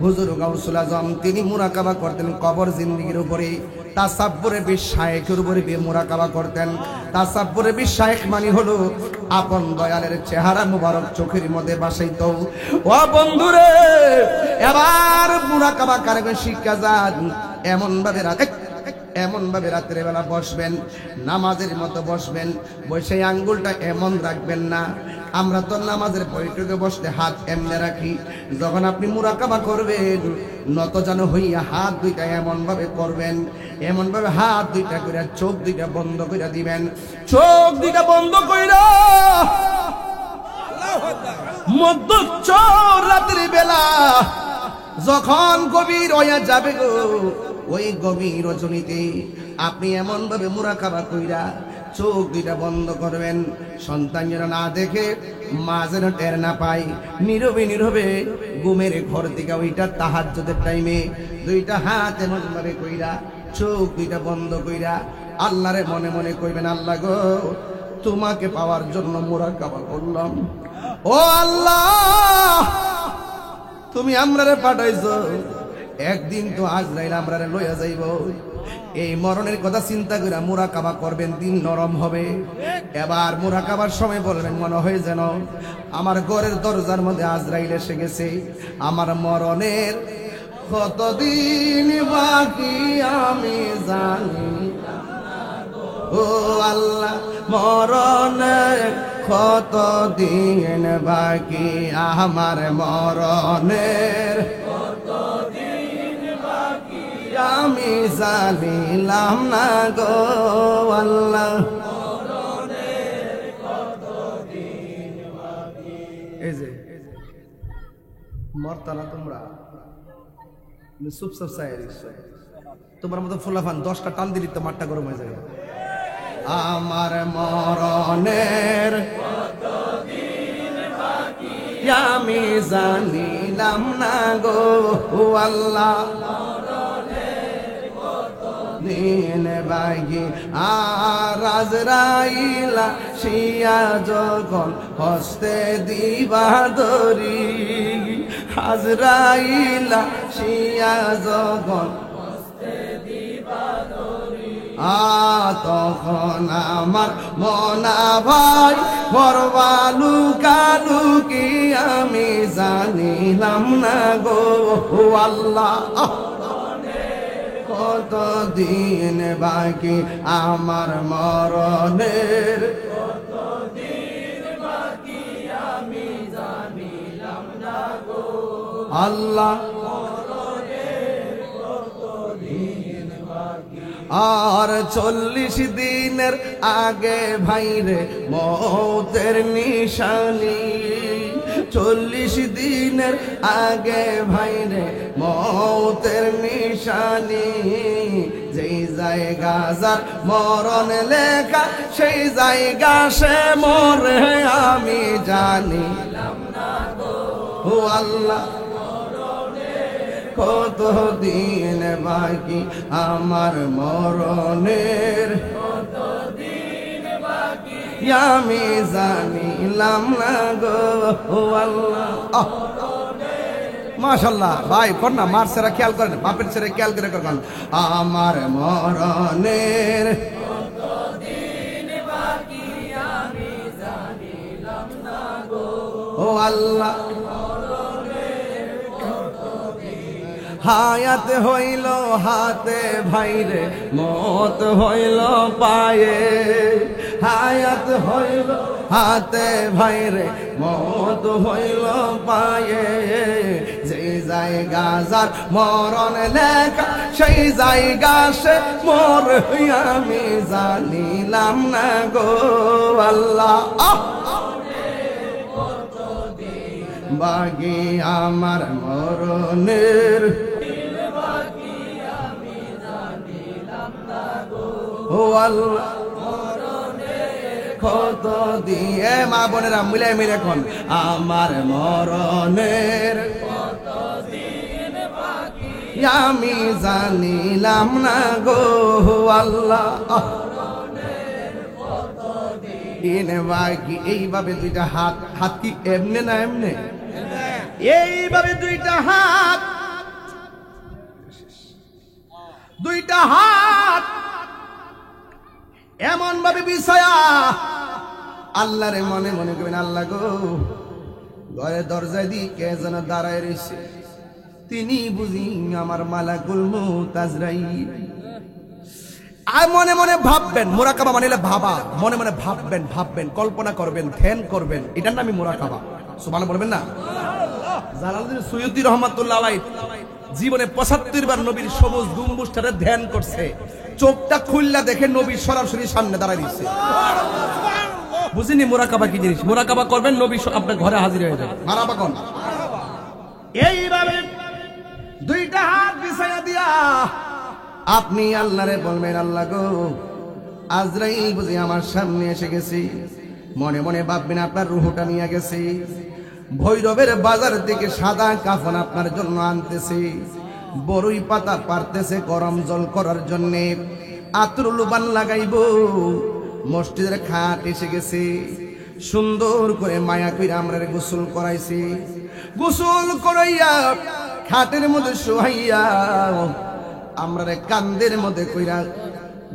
হুজুর গাউসুল আজম তিনি মুরাকাবা করতেন কবর জিন্দেগির উপরে তাসাব্বুরে বিশায়েখের উপরে মুরাকাবা করতেন তাসাব্বুরে বিশায়েখ মানে হলো আপন দয়ালের চেহারা মুবারক চোখের মধ্যে বাসাইতো ও বন্ধুরে এবার মুরাকাবা কারে শিক্ষা যান এমন ভাবে রাতের বেলা বসবেন নামাজের মতো বসবেন বসে আঙ্গুলটা এমন রাখবেন না আমরা তো নামাজের বৈঠকে বসতে হাত এমনে রাখি যখন আপনি মুরাকাবা করবেন নত যেন হইয়া হাত দুইটা এমন ভাবে করবেন এমন ভাবে হাত দুইটা করে চোখ দুইটা বন্ধ করে দিবেন চোখ দুইটা বন্ধ কইরা আল্লাহু আকবার মধ্যচর রাতের বেলা যখন গভীর হয়ে যাবে গো, ওই গভীর রজনীতে আপনি এমন ভাবে মুরাকাবা কইরা চোখ দুইটা বন্ধ করবেন, সন্তান যেন না দেখে, মা যেন টের না পায়, নীরবে নীরবে ঘুমের ঘর থেকে ওইটা তাহাজ্জুদের টাইমে দুইটা হাত এমন ভাবে কইরা চোখ দুইটা বন্ধ কইরা আল্লাহরে মনে মনে কইবেন, আল্লাহ গো তোমাকে পাওয়ার জন্য মুরাকাবা করলাম। ও আল্লাহ, তুমি আমরারে পাঠাইছো, একদিন তো আজরাইল আমরারে লইয়া যাইব। এই মরণের কথা চিন্তা করে মুরাকাবা করবেন, দিন নরম হবে। এবার মুরাকাবার সময় বলবেন, মনে হয় যেন আমার ঘরের দরজার মধ্যে আজরাইল এসে গেছে, আমার মরণের কতদিন বাকি আমি জানি। ও আল্লাহ, মরণের কতদিন বাকি আমার মরণের আমি জানিলাম না গো আল্লাহ। এই যে মরতানা তোমরা চুপচাপ চাই, তোমার মতো ফুলাফান 10টা টান দিলি তো মাঠটা গরম হয়ে যাবে। আমার মরণের আমি জানিলাম না গো আল্লাহ, দিন বাগি আর আজরাইলা শিয়া যখন হস্তে দিবা দরি, আজরাইলা শিয়া যখন তখন আমার মনা ভাই বরবালু কালুকি আমি জানিলাম না গো আল্লাহ, কতদিন বাকি আমার মরণের আল্লাহ। আর 40 দিনের আগে ভাইরে মৌতের নিশানি, 40 দিনের আগে ভাইরে মৌতের নিশানি, যেই জায়গা যার মরণ লেখা সেই জায়গা সে মরে আমি জানি ও আল্লাহ, কতদিন বাকি আমার মরণের আমি জানিলাম না গো আল্লাহ। মাশাআল্লাহ ভাই, কন্যা মার ছেড়ে খেয়াল করেন, বাপের ছেড়ে খেয়াল করে করেন। আমার মরণের ও আল্লাহ, হায়াত হইল হাতে ভাইরে মত হইল পায়ে, হায়াত হইল হাতে ভাইরে মত হইল পায়ে, যে জায়গা যার মরণ লেখা সেই জায়গা সে মর আমি জানিলাম না গো আল্লাহ। বাকি আমার মরণের ও আল্লাহ, কত দিয়ে মা বোনেরা মিলে মিলে এখন আমার মরণের আমি জানিলাম না গো আল্লাহ। বাকি এইভাবে দুইটা হাত, হাত কি এমনে না এমনে, এইভাবে দুইটা হাত, দুইটা হাত এমন ভাবে বিছায়া আল্লাহরে মনে মনে করবেন, আল্লাহ গো ঘরের দরজায় দিয়ে কে যেন দাঁড়ায় রয়েছে, তিনি বুঝি আমার মালাকুল মউত আজরাইল। আর মনে মনে ভাববেন, মুরাকাবা মানে ভাবা, মনে মনে ভাববেন, ভাববেন, কল্পনা করবেন, ধ্যান করবেন, এটার নামই মুরাকাবা। সুবহানাল্লাহ বলবেন না? জালালউদ্দিন সুয়ুতী রহমাতুল্লাহ আলাইহি জীবনে ৭৫ বার নবীর সবুজ গম্বুজটারে ধ্যান করছে, চোখটা খুললা দেখে নবী সরাসরি সামনে দাঁড়ায় দিচ্ছে। বুঝিনি মুরাকাবা কি জিনিস? মুরাকাবা করবেন, নবী আপনার ঘরে হাজির হয়ে যাবে। মারাবা কোন এইভাবে দুইটা হাত বিছাইয়া দিয়া আপনি আল্লাহরে বলবেন, আল্লাহ গো, আজরাইল বুঝি আমার সামনে এসে গেছে। মনে মনে ভাববেন আপনার রূহটা নিয়ে গেছে। ভৈরবের বাজার থেকে সাদা কাফন আপনার জন্য আনতেছে, বড়ই পাতা পারতেছে গরম জল করার জন্য, আতরুল বান লাগাইব। মসজিদের খাট এসে গেছে, সুন্দর করে মায়া কইরা আমরা গোসল করাইছি। গোসল করাইয়া খাটের মধ্যে শোয়াইয়া আমরা কান্দের মধ্যে কইরা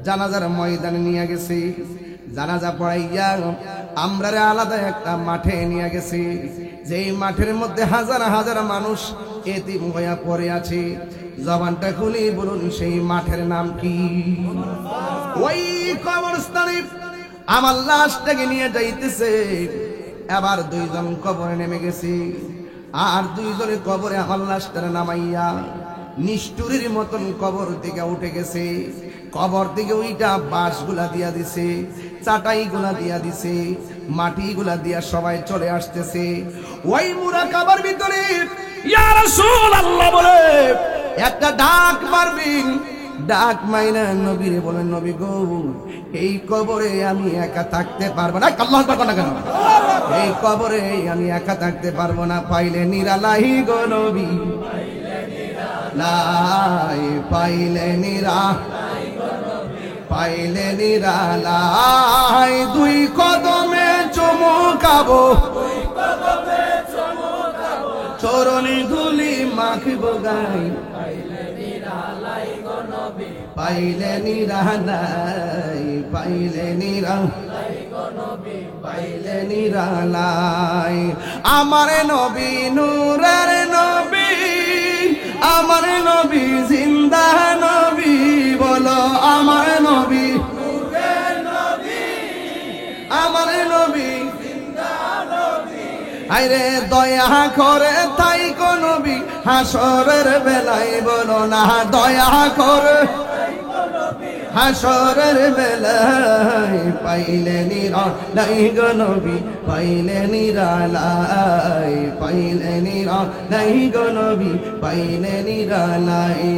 জানাজার ময়দানে নিয়ে গেছি। জানাজা পড়াইয়া আমরা আলাদা একটা মাঠে নিয়ে গেছি, যেই মাঠের মধ্যে হাজার হাজার মানুষ এতিম হইয়া পড়ে আছে। জবানটা খুলি বলুন, সেই মাঠের নাম কি? ওই কবরস্থানে আমার লাশটাকে নিয়ে যাইতেছে। এবার দুইজন কবরে নেমে গেছি, আর দুইজনে কবরে আমার লাশটা নামাইয়া নিষ্ঠুরের মতন কবর থেকে উঠে গেছে। কবর থেকে ওইটা বাঁশগুলা দিয়া দিছে, চাটাই গুলা দিয়া দিছে, মাটি গুলা দিয়া সবাই চলে আসতেছে। ওই মুরাকাবার ভিতরে ইয়া রাসূলুল্লাহ বলে একটা ডাক মারবেন। ডাক মাইনা নবীরে বলেন, নবী গো, এই কবরে আমি একা থাকতে পারবো না। আল্লাহু আকবার না কেন? এই কবরে আমি একা থাকতে পারবো না, পাইলে নিরালাই গো নবী, লাই পাইলে নিরা, পাইলে নিরালাই। দুই কদমে চমকাবো, চরণে ধুলি মাখিব গাই, পাইলে নিরালাই, পাইলে নিরা, পাইলে নিরালাই। আমার নবী নূরের নবী, আমার নবী জিন্দা নবী, বলো আমার নবী, আমার নবী আইরে দয়া করে তাই কো নবী, হাসরের বেলায় বলো না দয়া করে, হাসরের বেলায় পাইলে নিরালাই গো নবী, পাইলে নিরালাই, পাইলে নিরালাই গো নবী, পাইলে নিরালাই।